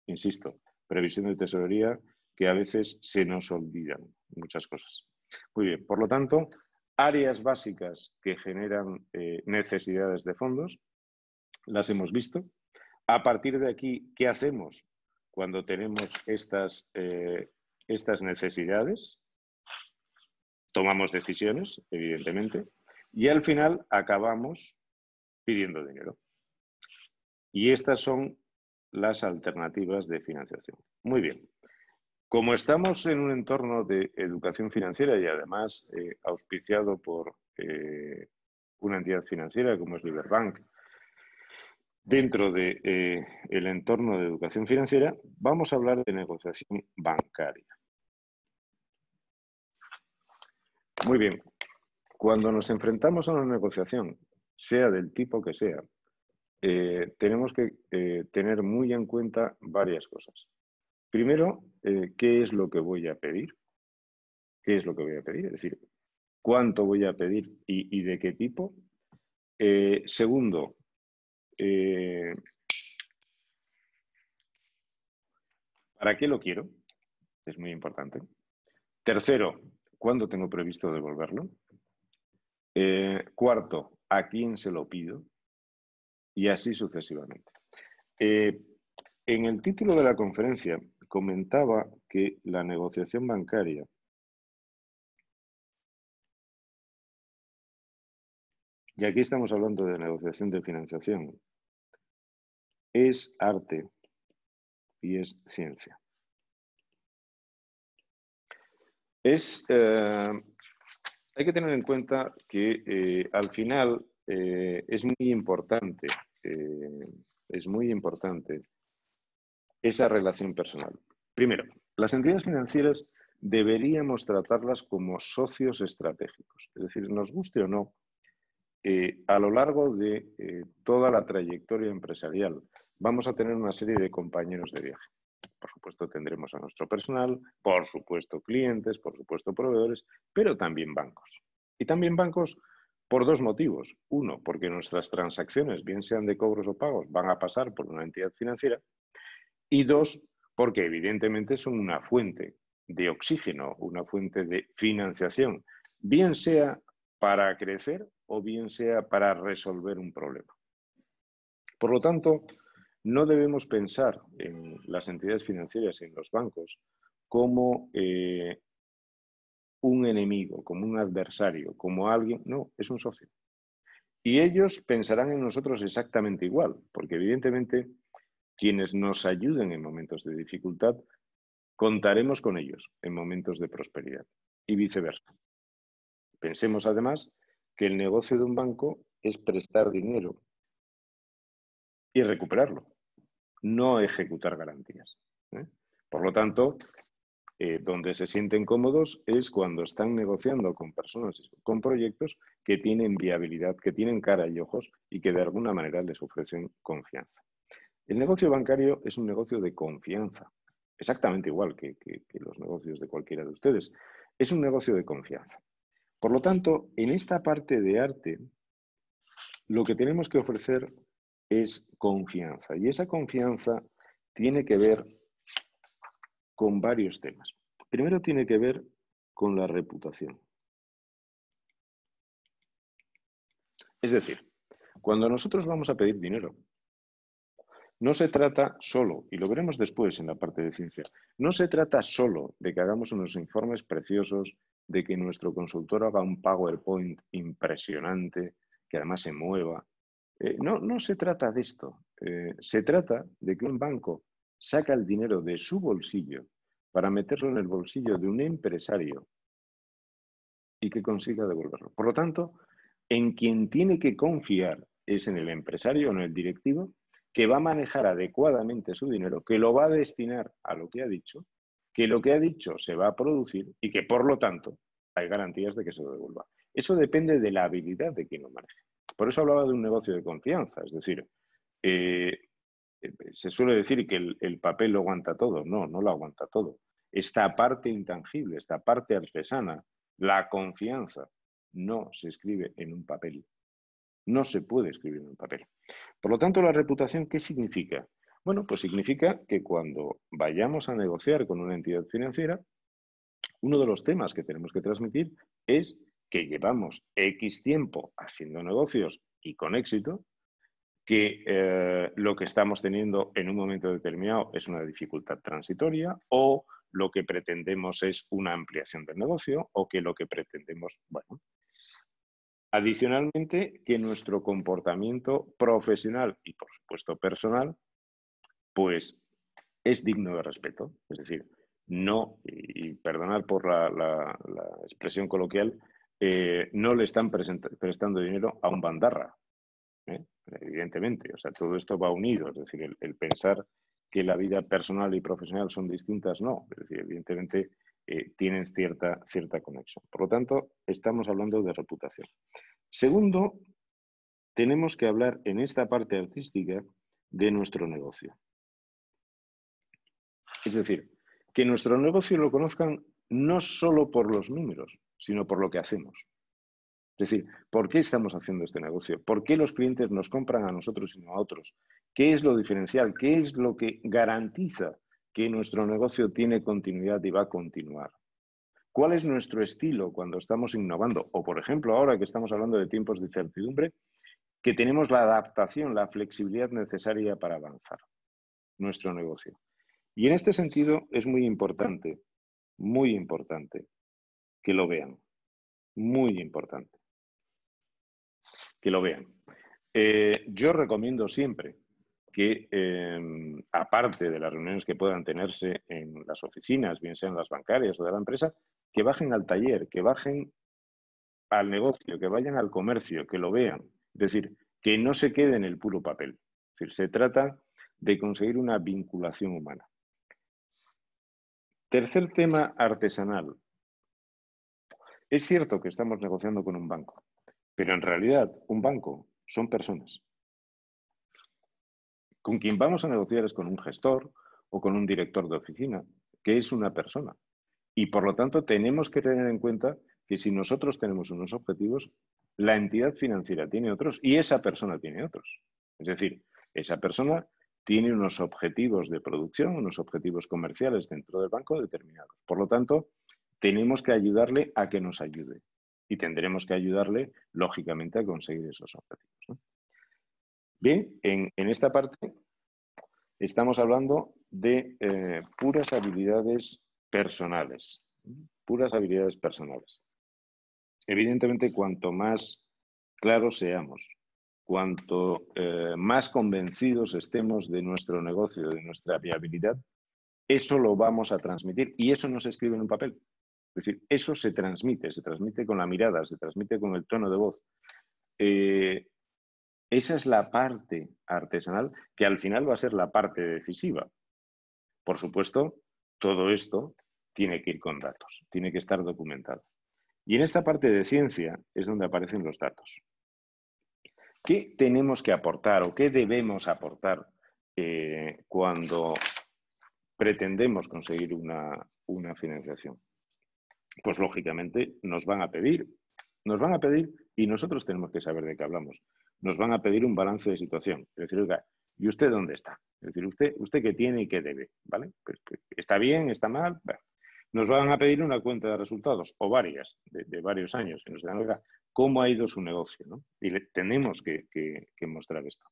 Insisto, previsión de tesorería que a veces se nos olvidan muchas cosas. Muy bien, por lo tanto, áreas básicas que generan necesidades de fondos, las hemos visto. A partir de aquí, ¿qué hacemos cuando tenemos estas necesidades? Tomamos decisiones, evidentemente, y al final acabamos pidiendo dinero. Y estas son las alternativas de financiación. Muy bien. Como estamos en un entorno de educación financiera y además auspiciado por una entidad financiera como es Liberbank, dentro del entorno de educación financiera, vamos a hablar de negociación bancaria. Muy bien, cuando nos enfrentamos a una negociación, sea del tipo que sea, tenemos que tener muy en cuenta varias cosas. Primero, ¿qué es lo que voy a pedir? ¿Qué es lo que voy a pedir? Es decir, ¿cuánto voy a pedir y de qué tipo? Segundo, ¿para qué lo quiero? Es muy importante. Tercero, ¿cuándo tengo previsto devolverlo? Cuarto, ¿a quién se lo pido? Y así sucesivamente. En el título de la conferencia comentaba que la negociación bancaria y aquí estamos hablando de negociación de financiación, es arte y es ciencia. Hay que tener en cuenta que al final es muy importante esa relación personal. Primero, las entidades financieras deberíamos tratarlas como socios estratégicos. Es decir, nos guste o no, a lo largo de toda la trayectoria empresarial vamos a tener una serie de compañeros de viaje. Por supuesto tendremos a nuestro personal, por supuesto clientes, por supuesto proveedores, pero también bancos. Y también bancos por dos motivos. Uno, porque nuestras transacciones, bien sean de cobros o pagos, van a pasar por una entidad financiera. Y dos, porque evidentemente son una fuente de oxígeno, una fuente de financiación, bien sea para crecer o bien sea para resolver un problema. Por lo tanto, no debemos pensar en las entidades financieras y en los bancos como un enemigo, como un adversario, como alguien. No, es un socio. Y ellos pensarán en nosotros exactamente igual, porque evidentemente quienes nos ayuden en momentos de dificultad, contaremos con ellos en momentos de prosperidad y viceversa. Pensemos además que el negocio de un banco es prestar dinero y recuperarlo, no ejecutar garantías. Por lo tanto, donde se sienten cómodos es cuando están negociando con personas, con proyectos que tienen viabilidad, que tienen cara y ojos y que de alguna manera les ofrecen confianza. El negocio bancario es un negocio de confianza, exactamente igual que los negocios de cualquiera de ustedes. Es un negocio de confianza. Por lo tanto, en esta parte de arte, lo que tenemos que ofrecer es confianza. Y esa confianza tiene que ver con varios temas. Primero tiene que ver con la reputación. Es decir, cuando nosotros vamos a pedir dinero, no se trata solo, y lo veremos después en la parte de ciencia, no se trata solo de que hagamos unos informes preciosos, de que nuestro consultor haga un PowerPoint impresionante, que además se mueva. No se trata de esto. Se trata de que un banco saca el dinero de su bolsillo para meterlo en el bolsillo de un empresario y que consiga devolverlo. Por lo tanto, en quien tiene que confiar es en el empresario o en el directivo que va a manejar adecuadamente su dinero, que lo va a destinar a lo que ha dicho, que lo que ha dicho se va a producir y que, por lo tanto, hay garantías de que se lo devuelva. Eso depende de la habilidad de quien lo maneje. Por eso hablaba de un negocio de confianza, es decir, se suele decir que el papel lo aguanta todo. No, no lo aguanta todo. Esta parte intangible, esta parte artesana, la confianza, no se escribe en un papel. No se puede escribir en un papel. Por lo tanto, la reputación, ¿qué significa? Bueno, pues significa que cuando vayamos a negociar con una entidad financiera, uno de los temas que tenemos que transmitir es que llevamos X tiempo haciendo negocios y con éxito, que lo que estamos teniendo en un momento determinado es una dificultad transitoria o lo que pretendemos es una ampliación del negocio o que lo que pretendemos, bueno. Adicionalmente, que nuestro comportamiento profesional y, por supuesto, personal, pues es digno de respeto. Es decir, no, y perdonad por la expresión coloquial, no le están prestando dinero a un bandarra, evidentemente. O sea, todo esto va unido, es decir, el pensar que la vida personal y profesional son distintas, no. Es decir, evidentemente tienen cierta conexión. Por lo tanto, estamos hablando de reputación. Segundo, tenemos que hablar en esta parte artística de nuestro negocio. Es decir, que nuestro negocio lo conozcan no solo por los números, sino por lo que hacemos. Es decir, ¿por qué estamos haciendo este negocio? ¿Por qué los clientes nos compran a nosotros y no a otros? ¿Qué es lo diferencial? ¿Qué es lo que garantiza que nuestro negocio tiene continuidad y va a continuar? ¿Cuál es nuestro estilo cuando estamos innovando? O, por ejemplo, ahora que estamos hablando de tiempos de incertidumbre, que tenemos la adaptación, la flexibilidad necesaria para avanzar nuestro negocio. Y en este sentido es muy importante que lo vean. Muy importante que lo vean. Yo recomiendo siempre que, aparte de las reuniones que puedan tenerse en las oficinas, bien sean las bancarias o de la empresa, que bajen al taller, que bajen al negocio, que vayan al comercio, que lo vean. Es decir, que no se quede en el puro papel. Es decir, se trata de conseguir una vinculación humana. Tercer tema, artesanal. Es cierto que estamos negociando con un banco, pero en realidad un banco son personas. Con quien vamos a negociar es con un gestor o con un director de oficina, que es una persona. Y por lo tanto tenemos que tener en cuenta que si nosotros tenemos unos objetivos, la entidad financiera tiene otros y esa persona tiene otros. Es decir, esa persona tiene unos objetivos de producción, unos objetivos comerciales dentro del banco determinados. Por lo tanto, tenemos que ayudarle a que nos ayude y tendremos que ayudarle, lógicamente, a conseguir esos objetivos, ¿no? Bien, en esta parte estamos hablando de puras habilidades personales. Puras habilidades personales. Evidentemente, cuanto más claros seamos, cuanto más convencidos estemos de nuestro negocio, de nuestra viabilidad, eso lo vamos a transmitir y eso no se escribe en un papel. Es decir, eso se transmite con la mirada, se transmite con el tono de voz. Esa es la parte artesanal que al final va a ser la parte decisiva. Por supuesto, todo esto tiene que ir con datos, tiene que estar documentado. Y en esta parte de ciencia es donde aparecen los datos. ¿Qué tenemos que aportar o qué debemos aportar cuando pretendemos conseguir una financiación? Pues lógicamente nos van a pedir y nosotros tenemos que saber de qué hablamos. Nos van a pedir un balance de situación. Es decir, oiga, ¿y usted dónde está? Es decir, ¿usted qué tiene y qué debe? ¿Vale? Pues, ¿está bien? ¿Está mal? Bueno, nos van a pedir una cuenta de resultados o varias, de varios años. Y nos dirán, oiga, ¿cómo ha ido su negocio? ¿No? Y tenemos que mostrar esto.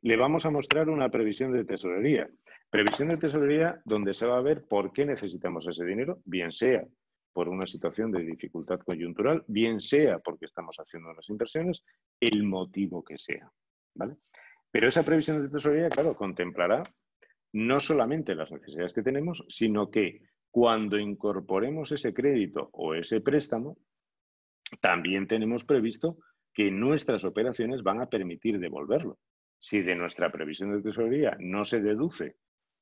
Le vamos a mostrar una previsión de tesorería. Previsión de tesorería donde se va a ver por qué necesitamos ese dinero, bien sea por una situación de dificultad coyuntural, bien sea porque estamos haciendo unas inversiones, el motivo que sea, ¿vale? Pero esa previsión de tesorería, claro, contemplará no solamente las necesidades que tenemos, sino que cuando incorporemos ese crédito o ese préstamo, también tenemos previsto que nuestras operaciones van a permitir devolverlo. Si de nuestra previsión de tesorería no se deduce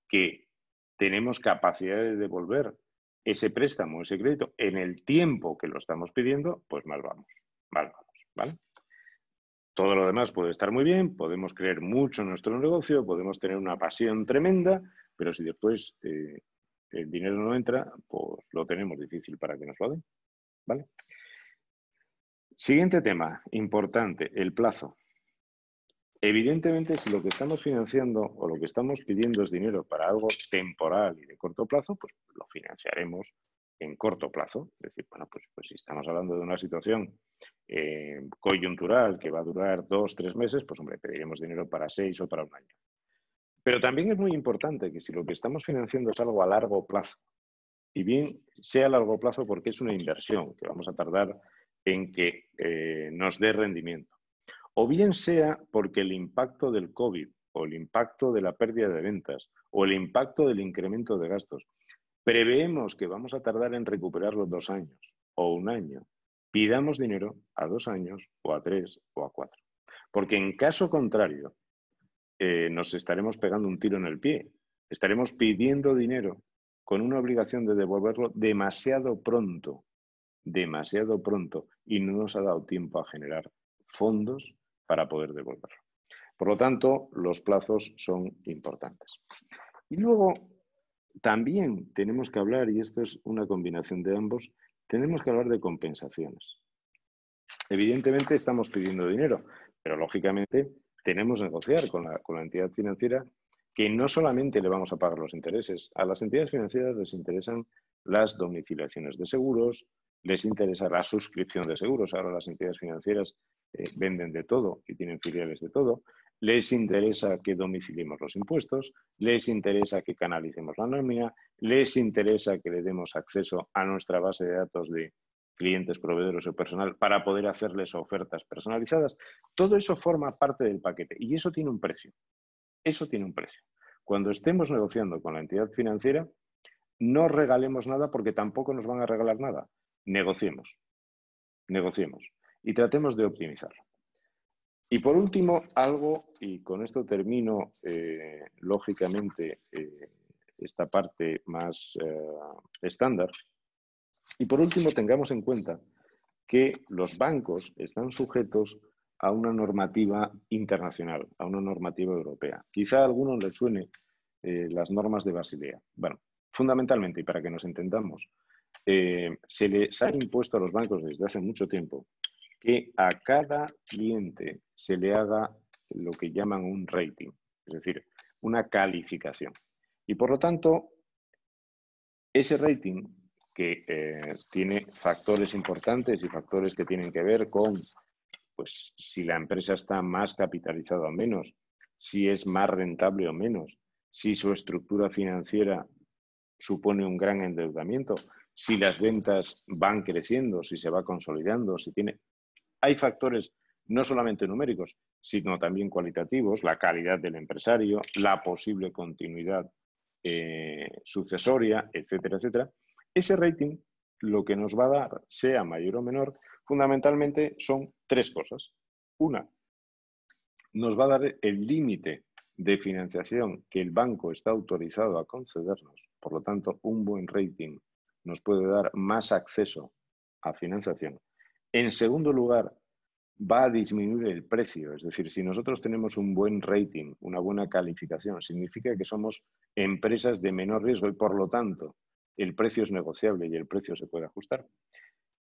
que tenemos capacidad de devolver ese préstamo, ese crédito, en el tiempo que lo estamos pidiendo, pues mal vamos, ¿vale? Todo lo demás puede estar muy bien, podemos creer mucho en nuestro negocio, podemos tener una pasión tremenda, pero si después el dinero no entra, pues lo tenemos difícil para que nos lo den, ¿vale? Siguiente tema, importante, el plazo. Evidentemente, si lo que estamos financiando o lo que estamos pidiendo es dinero para algo temporal y de corto plazo, pues lo financiaremos en corto plazo. Es decir, bueno, pues si estamos hablando de una situación coyuntural que va a durar 2 o 3 meses, pues hombre, pediremos dinero para 6 o para un año. Pero también es muy importante que si lo que estamos financiando es algo a largo plazo, y bien sea a largo plazo porque es una inversión que vamos a tardar en que nos dé rendimiento, o bien sea porque el impacto del COVID o el impacto de la pérdida de ventas o el impacto del incremento de gastos, preveemos que vamos a tardar en recuperarlo 2 años o un año, pidamos dinero a 2 años o a 3 o a 4. Porque en caso contrario, nos estaremos pegando un tiro en el pie. Estaremos pidiendo dinero con una obligación de devolverlo demasiado pronto, y no nos ha dado tiempo a generar fondos para poder devolverlo. Por lo tanto, los plazos son importantes. Y luego, también tenemos que hablar, y esto es una combinación de ambos, tenemos que hablar de compensaciones. Evidentemente estamos pidiendo dinero, pero lógicamente tenemos que negociar con la entidad financiera que no solamente le vamos a pagar los intereses. A las entidades financieras les interesan las domiciliaciones de seguros, les interesa la suscripción de seguros. Ahora las entidades financieras venden de todo y tienen filiales de todo. Les interesa que domiciliemos los impuestos, les interesa que canalicemos la nómina, les interesa que le demos acceso a nuestra base de datos de clientes, proveedores o personal para poder hacerles ofertas personalizadas. Todo eso forma parte del paquete y eso tiene un precio. Eso tiene un precio. Cuando estemos negociando con la entidad financiera, no regalemos nada porque tampoco nos van a regalar nada. Negociemos y tratemos de optimizarlo. Y por último, algo, y con esto termino, lógicamente, esta parte más estándar. Y por último, tengamos en cuenta que los bancos están sujetos a una normativa internacional, a una normativa europea. Quizá a algunos les suene las normas de Basilea. Bueno, fundamentalmente, y para que nos entendamos, se les ha impuesto a los bancos desde hace mucho tiempo que a cada cliente se le haga lo que llaman un rating, es decir, una calificación. Y por lo tanto, ese rating que tiene factores importantes y factores que tienen que ver con pues, si la empresa está más capitalizada o menos, si es más rentable o menos, si su estructura financiera supone un gran endeudamiento, si las ventas van creciendo, si se va consolidando, si tiene... Hay factores no solamente numéricos, sino también cualitativos, la calidad del empresario, la posible continuidad sucesoria, etcétera, etcétera. Ese rating lo que nos va a dar, sea mayor o menor, fundamentalmente son 3 cosas. Una, nos va a dar el límite de financiación que el banco está autorizado a concedernos. Por lo tanto, un buen rating nos puede dar más acceso a financiación. En segundo lugar, va a disminuir el precio. Es decir, si nosotros tenemos un buen rating, una buena calificación, significa que somos empresas de menor riesgo y, por lo tanto, el precio es negociable y el precio se puede ajustar.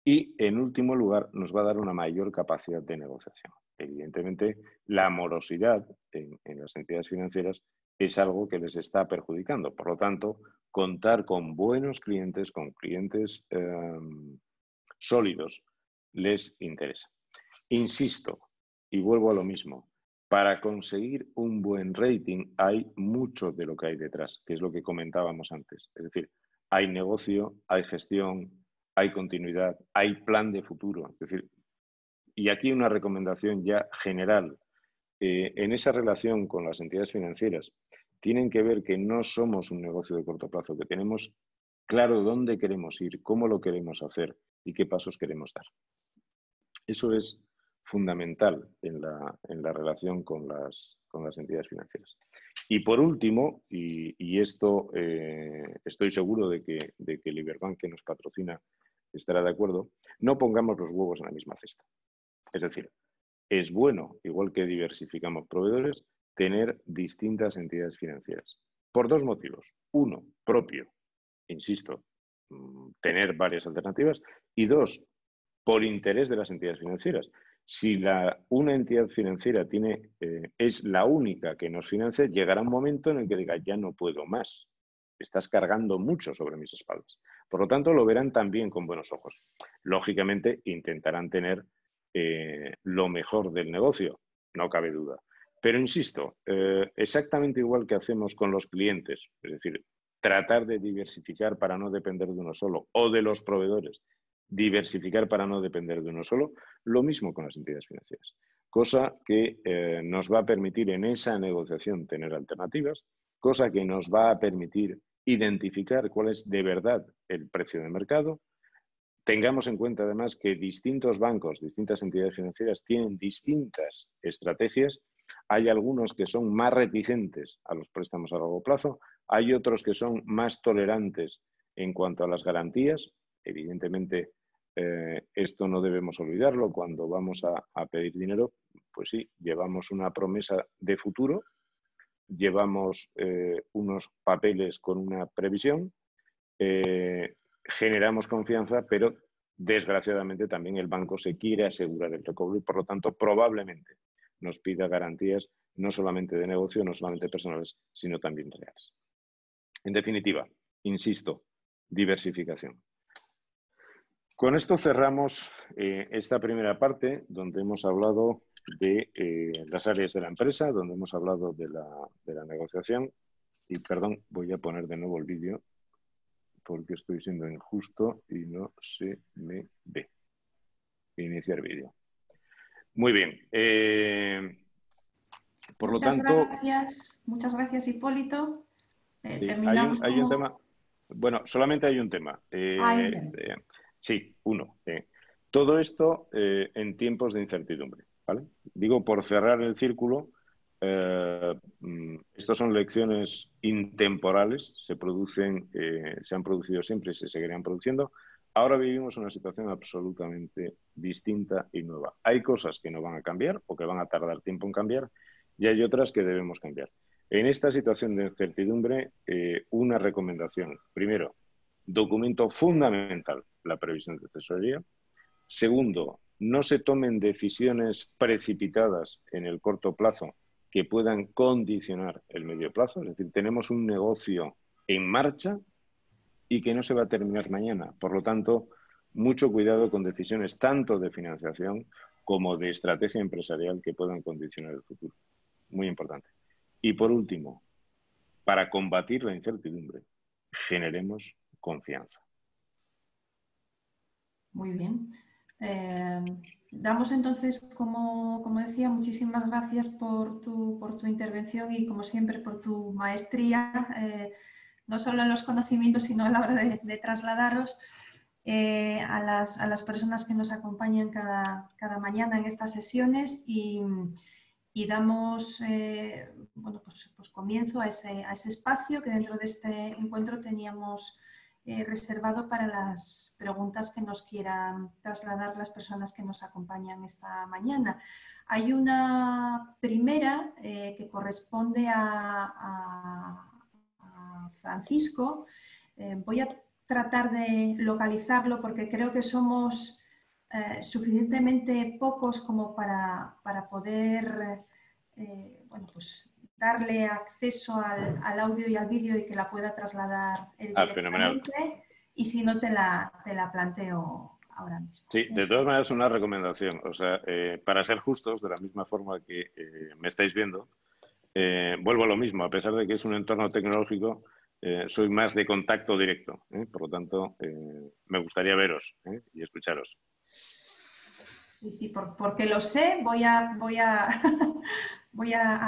Y, en último lugar, nos va a dar una mayor capacidad de negociación. Evidentemente, la morosidad en las entidades financieras es algo que les está perjudicando. Por lo tanto, contar con buenos clientes, con clientes sólidos, les interesa. Insisto, y vuelvo a lo mismo, para conseguir un buen rating hay mucho de lo que hay detrás, que es lo que comentábamos antes. Es decir, hay negocio, hay gestión, hay continuidad, hay plan de futuro. Es decir, y aquí una recomendación ya general. En esa relación con las entidades financieras, tienen que ver que no somos un negocio de corto plazo, que tenemos claro dónde queremos ir, cómo lo queremos hacer y qué pasos queremos dar. Eso es fundamental en la relación con las entidades financieras. Y por último, y esto estoy seguro de que Liberbank, que nos patrocina, estará de acuerdo, no pongamos los huevos en la misma cesta. Es decir, es bueno, igual que diversificamos proveedores, tener distintas entidades financieras. Por 2 motivos. Uno, propio, insisto, tener varias alternativas. Y 2, por interés de las entidades financieras. Si una entidad financiera es la única que nos financia, llegará un momento en el que diga, ya no puedo más. Estás cargando mucho sobre mis espaldas. Por lo tanto, lo verán también con buenos ojos. Lógicamente, intentarán tener lo mejor del negocio, no cabe duda. Pero insisto, exactamente igual que hacemos con los clientes, es decir, tratar de diversificar para no depender de uno solo, o de los proveedores, diversificar para no depender de uno solo, lo mismo con las entidades financieras. Cosa que nos va a permitir en esa negociación tener alternativas, cosa que nos va a permitir identificar cuál es de verdad el precio de mercado, Tengamos en cuenta además que distintos bancos, distintas entidades financieras tienen distintas estrategias. Hay algunos que son más reticentes a los préstamos a largo plazo, hay otros que son más tolerantes en cuanto a las garantías. Evidentemente, esto no debemos olvidarlo. Cuando vamos a pedir dinero, pues sí, llevamos una promesa de futuro, llevamos unos papeles con una previsión, generamos confianza, pero desgraciadamente también el banco se quiere asegurar el recobro y por lo tanto probablemente nos pida garantías no solamente de negocio, no solamente personales, sino también reales. En definitiva, insisto, diversificación. Con esto cerramos esta primera parte donde hemos hablado de las áreas de la empresa, donde hemos hablado de la negociación. Y perdón, voy a poner de nuevo el vídeo porque estoy siendo injusto y no se me ve. Iniciar vídeo. Muy bien. Por lo tanto... Muchas gracias, Hipólito. Sí, Terminamos hay un tema. Bueno, solamente hay un tema. Sí, uno. Todo esto en tiempos de incertidumbre, ¿vale? Digo, por cerrar el círculo, estos son lecciones intemporales, se han producido siempre y se seguirán produciendo. Ahora vivimos una situación absolutamente distinta y nueva. Hay cosas que no van a cambiar o que van a tardar tiempo en cambiar y hay otras que debemos cambiar. En esta situación de incertidumbre, una recomendación. Primero, documento fundamental, la previsión de tesorería. Segundo, no se tomen decisiones precipitadas en el corto plazo que puedan condicionar el medio plazo. Es decir, tenemos un negocio en marcha y que no se va a terminar mañana. Por lo tanto, mucho cuidado con decisiones tanto de financiación como de estrategia empresarial que puedan condicionar el futuro. Muy importante. Y por último, para combatir la incertidumbre, generemos confianza. Muy bien. Damos entonces, como decía, muchísimas gracias por tu intervención y, como siempre, por tu maestría, no solo en los conocimientos, sino a la hora de trasladaros a las personas que nos acompañan cada mañana en estas sesiones y damos bueno, pues comienzo a ese espacio que dentro de este encuentro teníamos reservado para las preguntas que nos quieran trasladar las personas que nos acompañan esta mañana. Hay una primera que corresponde a Francisco. Voy a tratar de localizarlo porque creo que somos suficientemente pocos como para poder bueno, pues darle acceso al audio y al vídeo y que la pueda trasladar él directamente. Y si no, te la planteo ahora mismo. Sí, de todas maneras, una recomendación. O sea, para ser justos, de la misma forma que me estáis viendo, vuelvo a lo mismo. A pesar de que es un entorno tecnológico, soy más de contacto directo. Por lo tanto, me gustaría veros y escucharos. Sí, sí, porque lo sé, voy a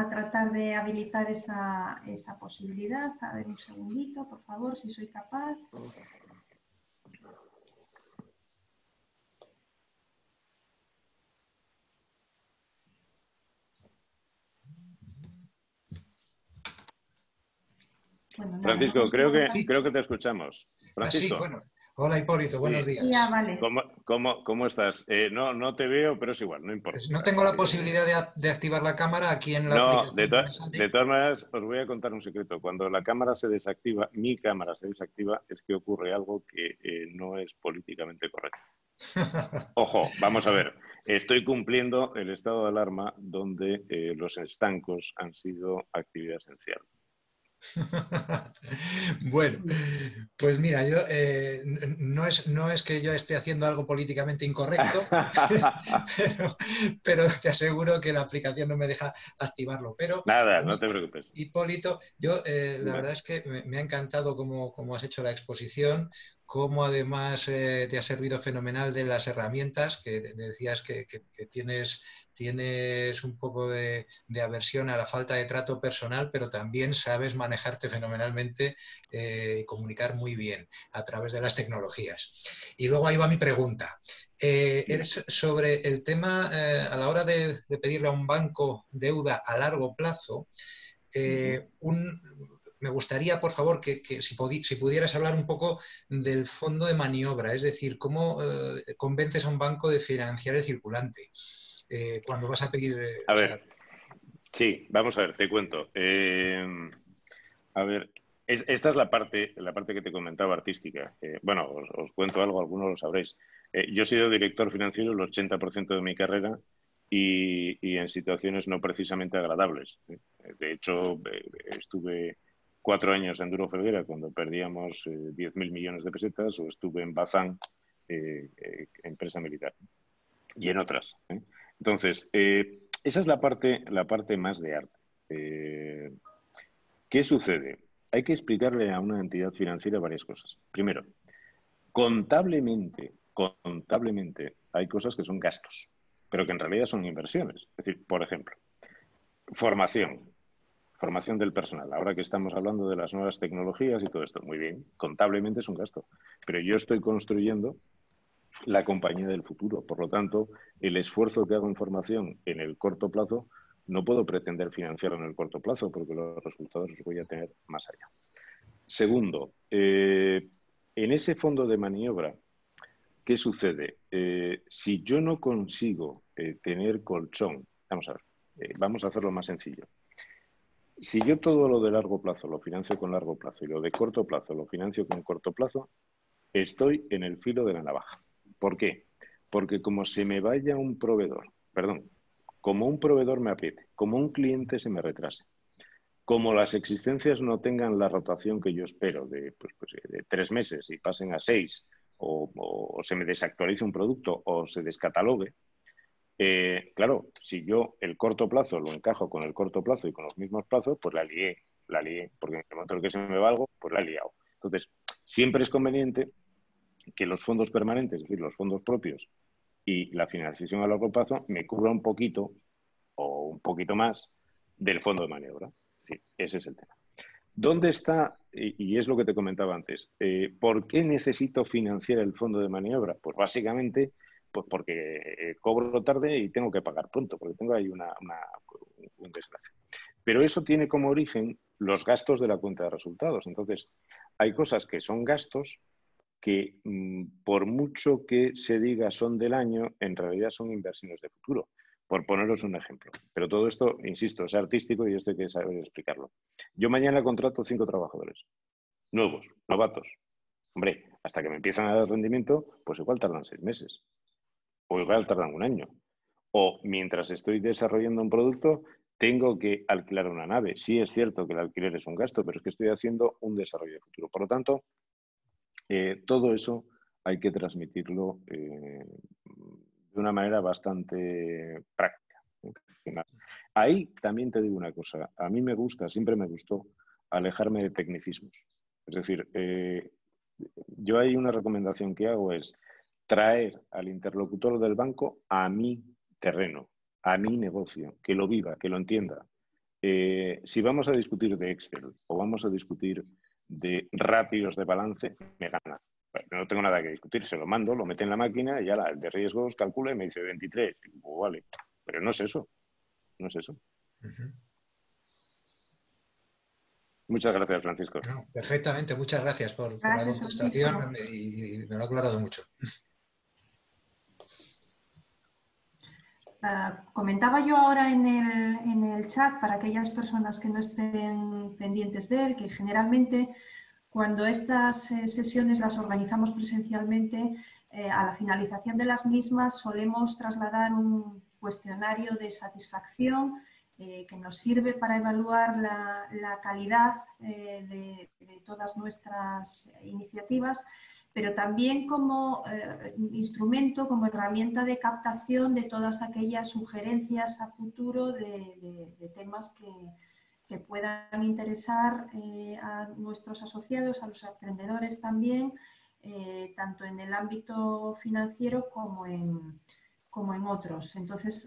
tratar de habilitar esa posibilidad. A ver, un segundito, por favor, si soy capaz. Bueno, Francisco, creo que te escuchamos. Francisco. Sí, bueno. Hola, Hipólito, buenos días. Ya, vale. ¿Cómo estás? No te veo, pero es igual, no importa. Pues no tengo la posibilidad de activar la cámara aquí en la aplicación. De todas maneras, os voy a contar un secreto. Cuando la cámara se desactiva, mi cámara se desactiva, es que ocurre algo que no es políticamente correcto. Ojo, vamos a ver. Estoy cumpliendo el estado de alarma donde los estancos han sido actividad esencial. Bueno, pues mira, yo no es que yo esté haciendo algo políticamente incorrecto, pero te aseguro que la aplicación no me deja activarlo. Pero nada, no te preocupes. Hipólito, yo la verdad es que me ha encantado cómo has hecho la exposición, cómo además te ha servido fenomenal de las herramientas, que decías que tienes un poco de aversión a la falta de trato personal, pero también sabes manejarte fenomenalmente y comunicar muy bien a través de las tecnologías. Y luego ahí va mi pregunta. Eres sobre el tema a la hora de pedirle a un banco deuda a largo plazo. Me gustaría, por favor, que si pudieras hablar un poco del fondo de maniobra, es decir, cómo convences a un banco de financiar el circulante cuando vas a pedir... A ver, sí, vamos a ver, te cuento. A ver, esta es la parte que te comentaba artística. Bueno, os cuento algo, algunos lo sabréis. Yo he sido director financiero el 80% de mi carrera y en situaciones no precisamente agradables. De hecho, estuve 4 años en Duro Felguera cuando perdíamos 10.000 millones de pesetas, o estuve en Bazán, empresa militar, y en otras. Entonces, esa es la parte más de arte. ¿Qué sucede? Hay que explicarle a una entidad financiera varias cosas. Primero, contablemente hay cosas que son gastos, pero que en realidad son inversiones. Es decir, por ejemplo, formación del personal. Ahora que estamos hablando de las nuevas tecnologías y todo esto, muy bien, contablemente es un gasto, pero yo estoy construyendo la compañía del futuro. Por lo tanto, el esfuerzo que hago en formación en el corto plazo no puedo pretender financiarlo en el corto plazo porque los resultados los voy a tener más allá. Segundo, en ese fondo de maniobra, ¿qué sucede? Si yo no consigo tener colchón, vamos a ver, vamos a hacerlo más sencillo. Si yo todo lo de largo plazo lo financio con largo plazo y lo de corto plazo lo financio con corto plazo, estoy en el filo de la navaja. ¿Por qué? Porque como se me vaya un proveedor, como un proveedor me apriete, como un cliente se me retrase, como las existencias no tengan la rotación que yo espero de 3 meses y pasen a 6, o se me desactualice un producto o se descatalogue, claro, si yo el corto plazo lo encajo con el corto plazo y con los mismos plazos, pues la lié, porque en el momento en que se me va algo, pues la he liado. Entonces, siempre es conveniente que los fondos permanentes, es decir, los fondos propios y la financiación a largo plazo me cubra un poquito o un poquito más del fondo de maniobra. Sí, ese es el tema. ¿Dónde está? Y es lo que te comentaba antes. ¿Por qué necesito financiar el fondo de maniobra? Pues básicamente pues porque cobro tarde y tengo que pagar pronto, porque tengo ahí un desgracia. Pero eso tiene como origen los gastos de la cuenta de resultados. Entonces, hay cosas que son gastos que por mucho que se diga son del año, en realidad son inversiones de futuro, por poneros un ejemplo. Pero todo esto, insisto, es artístico y esto hay que saber explicarlo. Yo mañana contrato 5 trabajadores, nuevos, novatos. Hombre, hasta que me empiezan a dar rendimiento, pues igual tardan 6 meses, o igual tardan 1 año. O mientras estoy desarrollando un producto, tengo que alquilar una nave. Sí es cierto que el alquiler es un gasto, pero es que estoy haciendo un desarrollo de futuro. Por lo tanto, todo eso hay que transmitirlo de una manera bastante práctica. Ahí también te digo una cosa. A mí me gusta, siempre me gustó, alejarme de tecnicismos. Es decir, yo hay una recomendación que hago es traer al interlocutor del banco a mi terreno, a mi negocio, que lo viva, que lo entienda. Si vamos a discutir de Excel o vamos a discutir de ratios de balance, me gana. Bueno, no tengo nada que discutir, se lo mando, lo mete en la máquina y ya el de riesgos calcula y me dice 23. Pues vale, pero no es eso, no es eso. Muchas gracias, Francisco. No, perfectamente, muchas gracias por la contestación y me lo ha aclarado mucho. Comentaba yo ahora en el chat para aquellas personas que no estén pendientes de él, que generalmente cuando estas sesiones las organizamos presencialmente, a la finalización de las mismas solemos trasladar un cuestionario de satisfacción que nos sirve para evaluar la calidad de todas nuestras iniciativas, pero también como instrumento, como herramienta de captación de todas aquellas sugerencias a futuro de temas que puedan interesar a nuestros asociados, a los emprendedores también, tanto en el ámbito financiero como en otros. Entonces,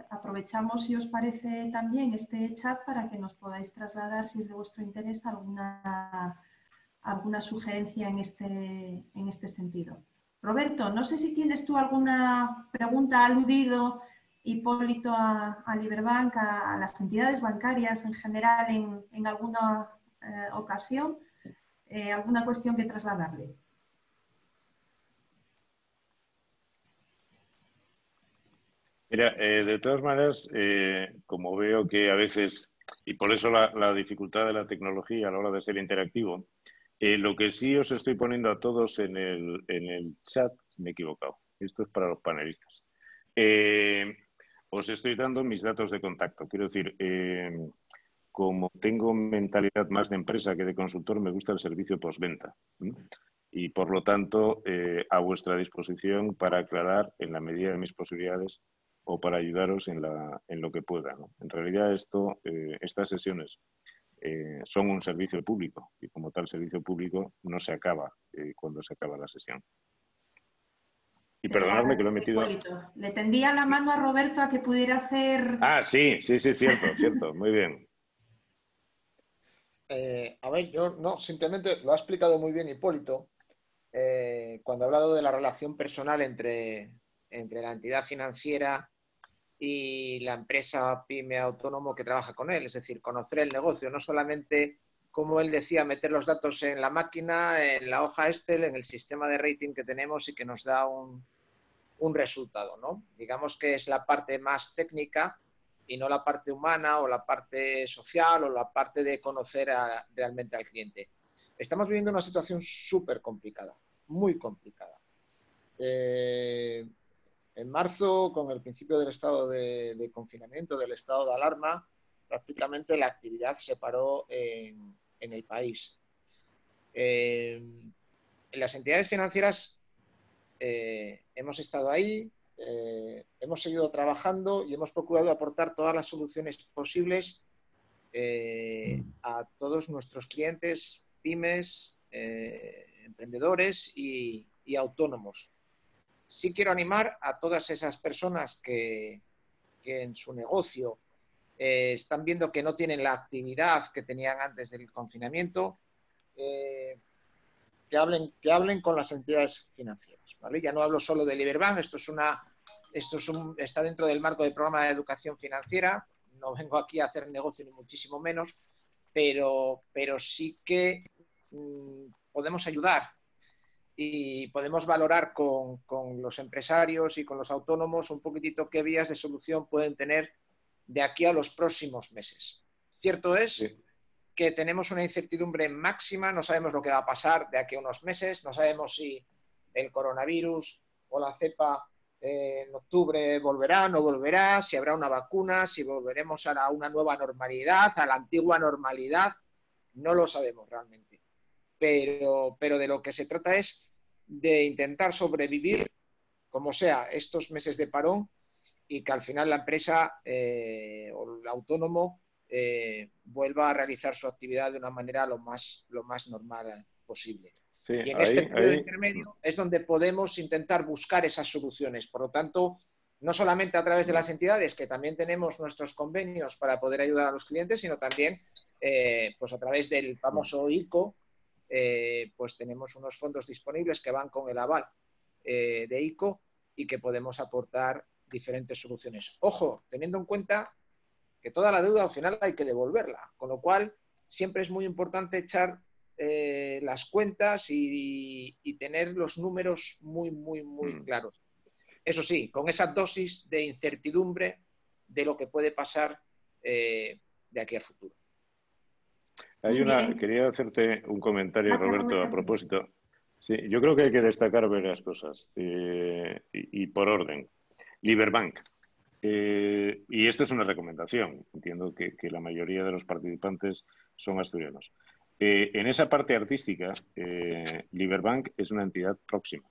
aprovechamos, si os parece, también este chat para que nos podáis trasladar, si es de vuestro interés, alguna sugerencia en este sentido. Roberto, no sé si tienes tú alguna pregunta, aludido, Hipólito, a Liberbank, a las entidades bancarias en general en alguna ocasión, alguna cuestión que trasladarle. Mira, de todas maneras, como veo que a veces, y por eso la dificultad de la tecnología a la hora de ser interactivo, lo que sí os estoy poniendo a todos en el chat, me he equivocado, esto es para los panelistas. Os estoy dando mis datos de contacto. Quiero decir, como tengo mentalidad más de empresa que de consultor, me gusta el servicio postventa. Y por lo tanto, a vuestra disposición para aclarar en la medida de mis posibilidades o para ayudaros en lo que pueda, ¿no? En realidad estas sesiones son un servicio público y como tal servicio público no se acaba cuando se acaba la sesión. Y perdonadme que lo he metido... Hipólito, le tendía la mano a Roberto a que pudiera hacer... Ah, sí, cierto, muy bien. A ver, yo no, simplemente lo ha explicado muy bien Hipólito cuando ha hablado de la relación personal entre la entidad financiera y la empresa pyme autónomo que trabaja con él, es decir, conocer el negocio, no solamente, como él decía, meter los datos en la máquina, en la hoja Excel, en el sistema de rating que tenemos y que nos da un resultado, ¿no? Digamos que es la parte más técnica y no la parte humana o la parte social o la parte de conocer realmente al cliente. Estamos viviendo una situación súper complicada, muy complicada. En marzo, con el principio del estado de confinamiento, del estado de alarma, prácticamente la actividad se paró en el país. En las entidades financieras hemos estado ahí, hemos seguido trabajando y hemos procurado aportar todas las soluciones posibles a todos nuestros clientes, pymes, emprendedores y autónomos. Sí quiero animar a todas esas personas que en su negocio están viendo que no tienen la actividad que tenían antes del confinamiento, que hablen con las entidades financieras, ¿vale? Ya no hablo solo de Liberbank, está dentro del marco del programa de educación financiera, no vengo aquí a hacer negocio ni muchísimo menos, pero sí que podemos ayudar y podemos valorar con los empresarios y con los autónomos un poquitito qué vías de solución pueden tener de aquí a los próximos meses. Cierto es que tenemos una incertidumbre máxima, no sabemos lo que va a pasar de aquí a unos meses, no sabemos si el coronavirus o la cepa en octubre volverá, no volverá, si habrá una vacuna, si volveremos a una nueva normalidad, a la antigua normalidad, no lo sabemos realmente. Pero de lo que se trata es de intentar sobrevivir, como sea, estos meses de parón y que al final la empresa o el autónomo vuelva a realizar su actividad de una manera lo más normal posible. Sí, y en este periodo intermedio es donde podemos intentar buscar esas soluciones. Por lo tanto, no solamente a través de las entidades, que también tenemos nuestros convenios para poder ayudar a los clientes, sino también pues a través del famoso ICO, pues tenemos unos fondos disponibles que van con el aval de ICO y que podemos aportar diferentes soluciones. Ojo, teniendo en cuenta que toda la deuda al final hay que devolverla, con lo cual siempre es muy importante echar las cuentas y tener los números muy claros. Eso sí, con esa dosis de incertidumbre de lo que puede pasar de aquí a futuro. Quería hacerte un comentario, Roberto, a propósito. Sí, yo creo que hay que destacar varias cosas y por orden. Liberbank. Y esto es una recomendación. Entiendo que la mayoría de los participantes son asturianos. En esa parte artística, Liberbank es una entidad próxima,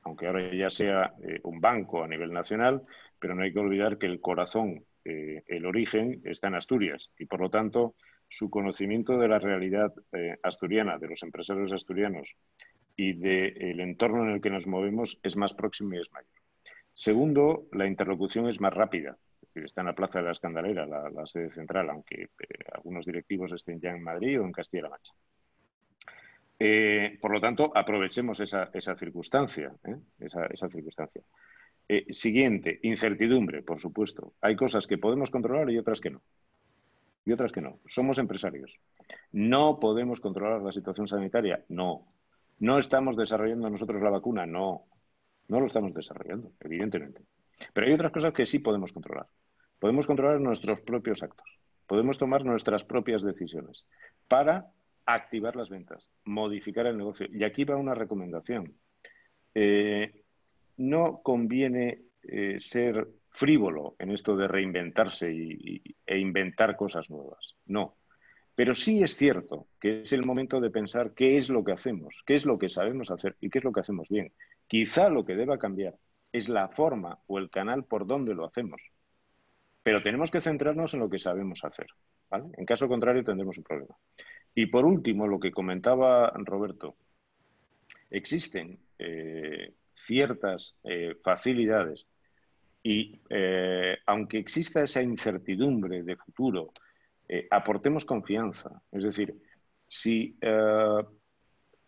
aunque ahora ya sea un banco a nivel nacional, pero no hay que olvidar que el corazón, el origen, está en Asturias y, por lo tanto, su conocimiento de la realidad asturiana, de los empresarios asturianos y del entorno en el que nos movemos es más próximo y es mayor. Segundo, la interlocución es más rápida. Está en la Plaza de la Escandalera, la sede central, aunque algunos directivos estén ya en Madrid o en Castilla-La Mancha. Por lo tanto, aprovechemos esa circunstancia. Esa circunstancia. Siguiente, incertidumbre, por supuesto. Hay cosas que podemos controlar y otras que no. Y otras que no. Somos empresarios. ¿No podemos controlar la situación sanitaria? No. ¿No estamos desarrollando nosotros la vacuna? No. No lo estamos desarrollando, evidentemente. Pero hay otras cosas que sí podemos controlar. Podemos controlar nuestros propios actos. Podemos tomar nuestras propias decisiones para activar las ventas, modificar el negocio. Y aquí va una recomendación. No conviene ser frívolo en esto de reinventarse e inventar cosas nuevas. No. Pero sí es cierto que es el momento de pensar qué es lo que hacemos, qué es lo que sabemos hacer y qué es lo que hacemos bien. Quizá lo que deba cambiar es la forma o el canal por donde lo hacemos. Pero tenemos que centrarnos en lo que sabemos hacer, ¿vale? En caso contrario tendremos un problema. Y por último, lo que comentaba Roberto, existen ciertas facilidades y aunque exista esa incertidumbre de futuro, aportemos confianza. Es decir, si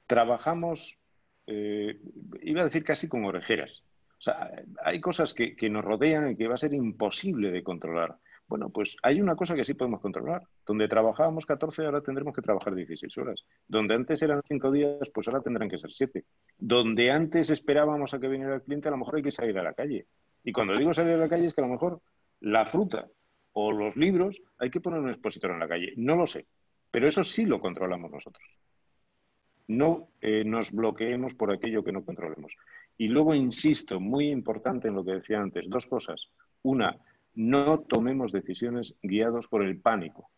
trabajamos, iba a decir casi con orejeras. O sea, hay cosas que nos rodean y que va a ser imposible de controlar. Bueno, pues hay una cosa que sí podemos controlar. Donde trabajábamos 14, ahora tendremos que trabajar 16 horas. Donde antes eran 5 días, pues ahora tendrán que ser 7. Donde antes esperábamos a que viniera el cliente, a lo mejor hay que salir a la calle. Y cuando digo salir a la calle es que a lo mejor la fruta o los libros hay que poner un expositor en la calle. No lo sé. Pero eso sí lo controlamos nosotros. No nos bloqueemos por aquello que no controlemos. Y luego, insisto, muy importante en lo que decía antes, dos cosas. Una, no tomemos decisiones guiados por el pánico,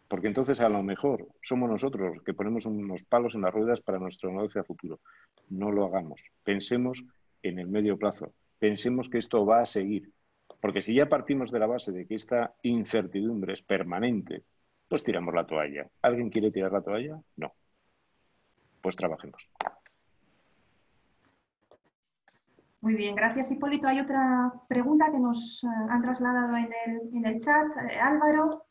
porque entonces a lo mejor somos nosotros los que ponemos unos palos en las ruedas para nuestro negocio a futuro. No lo hagamos. Pensemos en el medio plazo. Pensemos que esto va a seguir. Porque si ya partimos de la base de que esta incertidumbre es permanente, pues tiramos la toalla. ¿Alguien quiere tirar la toalla? No. Pues trabajemos. Muy bien, gracias Hipólito. Hay otra pregunta que nos han trasladado en el chat. Álvaro.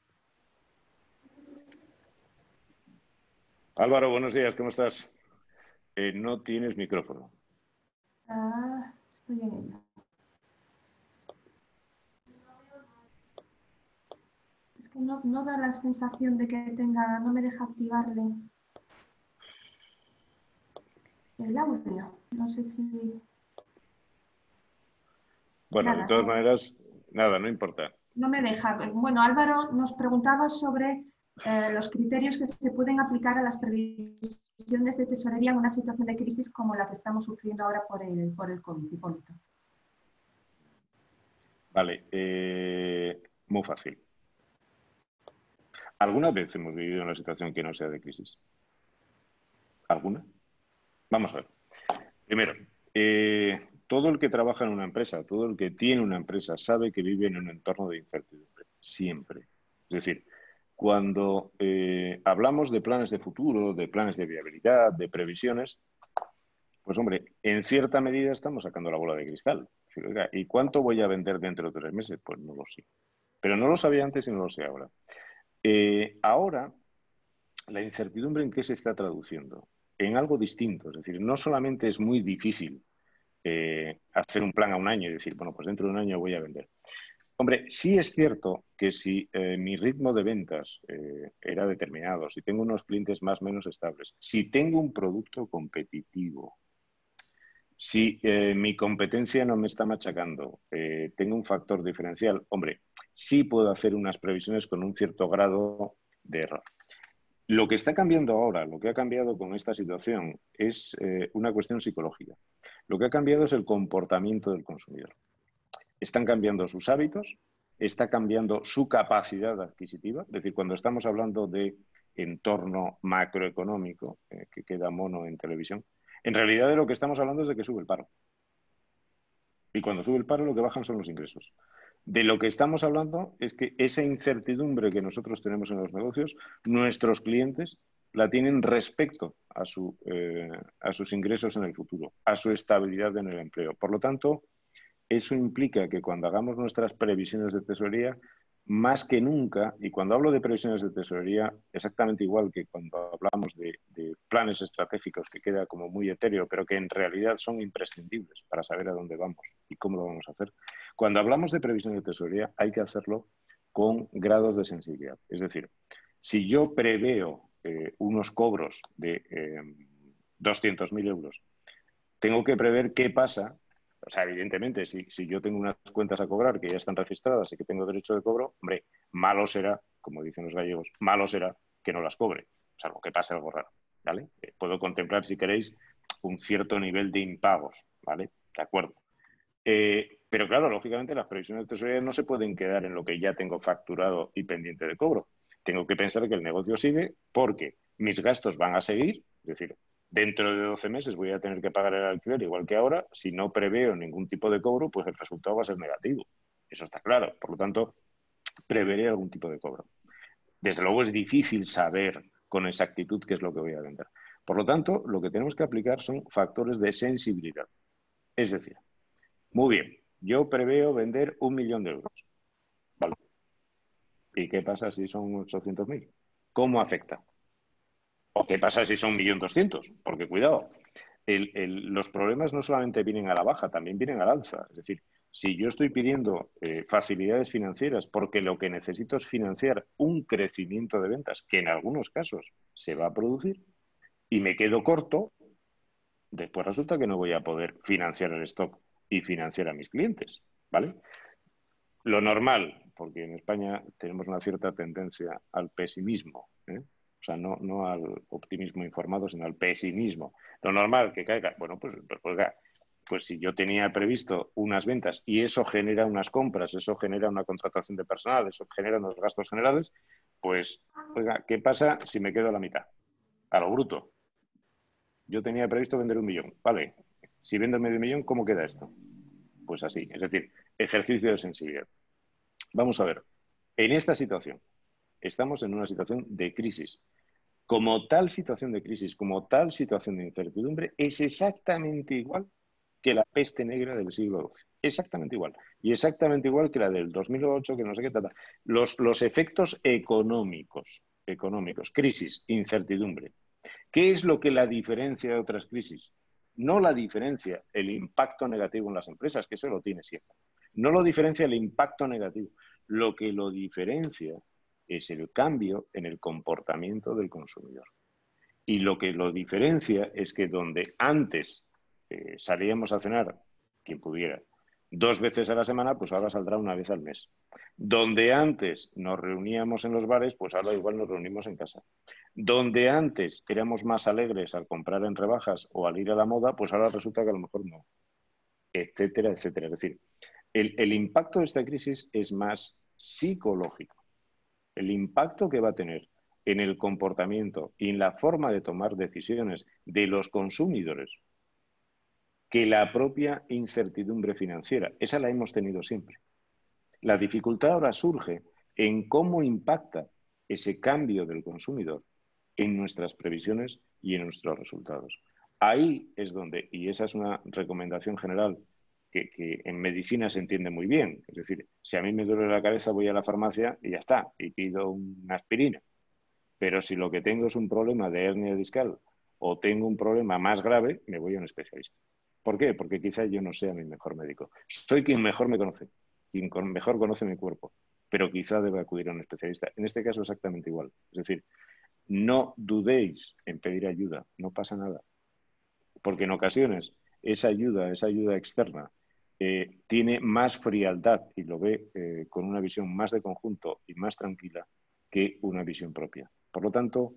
Álvaro, buenos días, ¿cómo estás? No tienes micrófono. Estoy en ello. Es que no da la sensación de que tenga, no me deja activarle el audio. No sé si... Bueno, nada, de todas maneras, nada, no importa. No me deja. Bueno, Álvaro nos preguntaba sobre los criterios que se pueden aplicar a las previsiones de tesorería en una situación de crisis como la que estamos sufriendo ahora por el COVID, Hipólito. Vale, muy fácil. ¿Alguna vez hemos vivido una situación que no sea de crisis? ¿Alguna? Vamos a ver. Primero, todo el que trabaja en una empresa, todo el que tiene una empresa sabe que vive en un entorno de incertidumbre, siempre. Es decir, cuando hablamos de planes de futuro, de planes de viabilidad, de previsiones, pues hombre, en cierta medida estamos sacando la bola de cristal. ¿Y cuánto voy a vender dentro de 3 meses? Pues no lo sé. Pero no lo sabía antes y no lo sé ahora. Ahora, la incertidumbre, ¿en qué se está traduciendo? En algo distinto. Es decir, no solamente es muy difícil hacer un plan a un año y decir, bueno, pues dentro de un año voy a vender. Hombre, sí es cierto que si mi ritmo de ventas era determinado, si tengo unos clientes más o menos estables, si tengo un producto competitivo, si mi competencia no me está machacando, tengo un factor diferencial, hombre, sí puedo hacer unas previsiones con un cierto grado de error. Lo que está cambiando ahora, lo que ha cambiado con esta situación es una cuestión psicológica. Lo que ha cambiado es el comportamiento del consumidor. Están cambiando sus hábitos, está cambiando su capacidad adquisitiva. Es decir, cuando estamos hablando de entorno macroeconómico, que queda mono en televisión, en realidad de lo que estamos hablando es de que sube el paro. Y cuando sube el paro lo que bajan son los ingresos. De lo que estamos hablando es que esa incertidumbre que nosotros tenemos en los negocios, nuestros clientes la tienen respecto a sus ingresos en el futuro, a su estabilidad en el empleo. Por lo tanto, eso implica que cuando hagamos nuestras previsiones de tesorería, más que nunca, y cuando hablo de previsiones de tesorería, exactamente igual que cuando hablamos de planes estratégicos, que queda como muy etéreo, pero que en realidad son imprescindibles para saber a dónde vamos y cómo lo vamos a hacer. Cuando hablamos de previsiones de tesorería, hay que hacerlo con grados de sensibilidad. Es decir, si yo preveo unos cobros de 200.000 euros, tengo que prever qué pasa. O sea, evidentemente, si yo tengo unas cuentas a cobrar que ya están registradas y que tengo derecho de cobro, hombre, malo será, como dicen los gallegos, malo será que no las cobre, salvo que pase algo raro, ¿vale? Puedo contemplar, si queréis, un cierto nivel de impagos, ¿vale? De acuerdo. Pero claro, lógicamente las previsiones de tesorería no se pueden quedar en lo que ya tengo facturado y pendiente de cobro. Tengo que pensar que el negocio sigue porque mis gastos van a seguir, es decir, dentro de 12 meses voy a tener que pagar el alquiler igual que ahora. Si no preveo ningún tipo de cobro, pues el resultado va a ser negativo. Eso está claro. Por lo tanto, preveré algún tipo de cobro. Desde luego es difícil saber con exactitud qué es lo que voy a vender. Por lo tanto, lo que tenemos que aplicar son factores de sensibilidad. Es decir, muy bien, yo preveo vender 1 millón de euros. ¿Vale? ¿Y qué pasa si son 800.000? ¿Cómo afecta? ¿O qué pasa si son 1.200.000? Porque cuidado, los problemas no solamente vienen a la baja, también vienen al alza. Es decir, si yo estoy pidiendo facilidades financieras porque lo que necesito es financiar un crecimiento de ventas, que en algunos casos se va a producir, y me quedo corto, después resulta que no voy a poder financiar el stock y financiar a mis clientes, ¿vale? Lo normal, porque en España tenemos una cierta tendencia al pesimismo, ¿eh? O sea, no al optimismo informado, sino al pesimismo. Lo normal que caiga, bueno, pues si yo tenía previsto unas ventas y eso genera unas compras, eso genera una contratación de personal, eso genera unos gastos generales, pues, oiga, ¿qué pasa si me quedo a la mitad? A lo bruto. Yo tenía previsto vender 1 millón, vale. Si vendo medio millón, ¿cómo queda esto? Pues así, es decir, ejercicio de sensibilidad. Vamos a ver, en esta situación, estamos en una situación de crisis. Como tal situación de crisis, como tal situación de incertidumbre, es exactamente igual que la peste negra del siglo XII. Exactamente igual. Y exactamente igual que la del 2008, que no sé qué trata. Los efectos económicos, crisis, incertidumbre. ¿Qué es lo que la diferencia de otras crisis? No la diferencia el impacto negativo en las empresas, que eso lo tiene siempre. No lo diferencia el impacto negativo. Lo que lo diferencia es el cambio en el comportamiento del consumidor. Y lo que lo diferencia es que donde antes salíamos a cenar, quien pudiera, 2 veces a la semana, pues ahora saldrá una vez al mes. Donde antes nos reuníamos en los bares, pues ahora igual nos reunimos en casa. Donde antes éramos más alegres al comprar en rebajas o al ir a la moda, pues ahora resulta que a lo mejor no, etcétera, etcétera. Es decir, el impacto de esta crisis es más psicológico. El impacto que va a tener en el comportamiento y en la forma de tomar decisiones de los consumidores que la propia incertidumbre financiera. Esa la hemos tenido siempre. La dificultad ahora surge en cómo impacta ese cambio del consumidor en nuestras previsiones y en nuestros resultados. Ahí es donde, y esa es una recomendación general que en medicina se entiende muy bien. Es decir, si a mí me duele la cabeza voy a la farmacia y ya está, y pido una aspirina. Pero si lo que tengo es un problema de hernia discal o tengo un problema más grave, me voy a un especialista. ¿Por qué? Porque quizá yo no sea mi mejor médico. Soy quien mejor me conoce, quien mejor conoce mi cuerpo, pero quizá deba acudir a un especialista. En este caso exactamente igual. Es decir, no dudéis en pedir ayuda, no pasa nada. Porque en ocasiones esa ayuda externa, tiene más frialdad y lo ve con una visión más de conjunto y más tranquila que una visión propia. Por lo tanto,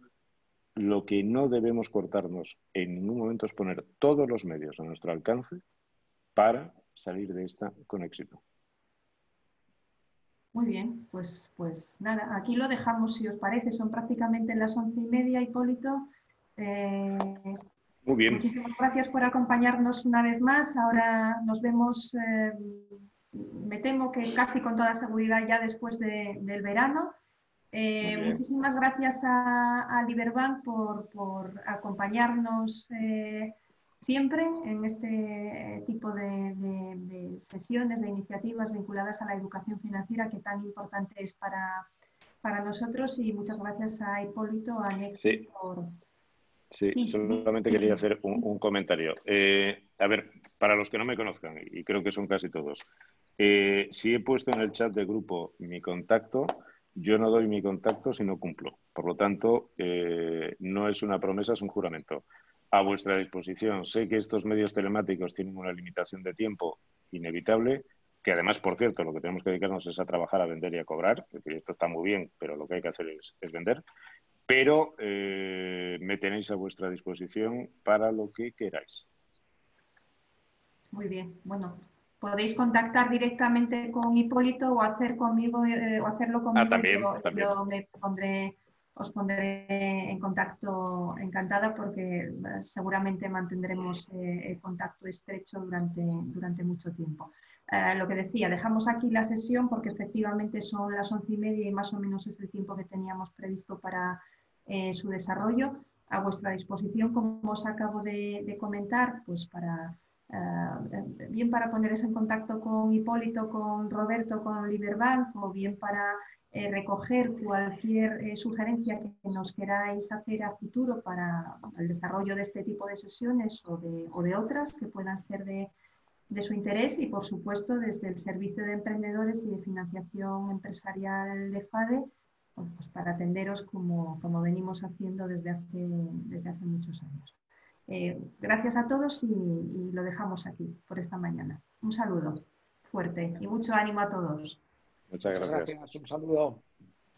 lo que no debemos cortarnos en ningún momento es poner todos los medios a nuestro alcance para salir de esta con éxito. Muy bien, pues nada, aquí lo dejamos si os parece, son prácticamente las 11:30, Hipólito. Muy bien. Muchísimas gracias por acompañarnos una vez más. Ahora nos vemos, me temo que casi con toda seguridad ya después del verano. Muchísimas gracias a Liberbank por acompañarnos siempre en este tipo de sesiones, de iniciativas vinculadas a la educación financiera que tan importante es para nosotros, y muchas gracias a Hipólito, a Nexus por... Sí, solamente quería hacer un comentario. A ver, para los que no me conozcan, y creo que son casi todos, si he puesto en el chat de grupo mi contacto, yo no doy mi contacto si no cumplo. Por lo tanto, no es una promesa, es un juramento. A vuestra disposición. Sé que estos medios telemáticos tienen una limitación de tiempo inevitable, que además, por cierto, lo que tenemos que dedicarnos es a trabajar, a vender y a cobrar. Es decir, esto está muy bien, pero lo que hay que hacer es vender. Pero me tenéis a vuestra disposición para lo que queráis. Muy bien, bueno, podéis contactar directamente con Hipólito o hacer conmigo o hacerlo conmigo. También. Yo os pondré en contacto, encantada, porque seguramente mantendremos el contacto estrecho durante mucho tiempo. Lo que decía, dejamos aquí la sesión porque efectivamente son las 11:30 y más o menos es el tiempo que teníamos previsto para su desarrollo. A vuestra disposición, como os acabo de comentar, pues para... bien para poneros en contacto con Hipólito, con Roberto, con Liberbank, o bien para recoger cualquier sugerencia que nos queráis hacer a futuro para el desarrollo de este tipo de sesiones o de otras que puedan ser de su interés, y por supuesto desde el Servicio de Emprendedores y de Financiación Empresarial de FADE, pues para atenderos como venimos haciendo desde hace muchos años. Gracias a todos y lo dejamos aquí por esta mañana. Un saludo fuerte y mucho ánimo a todos. Muchas gracias. Un saludo.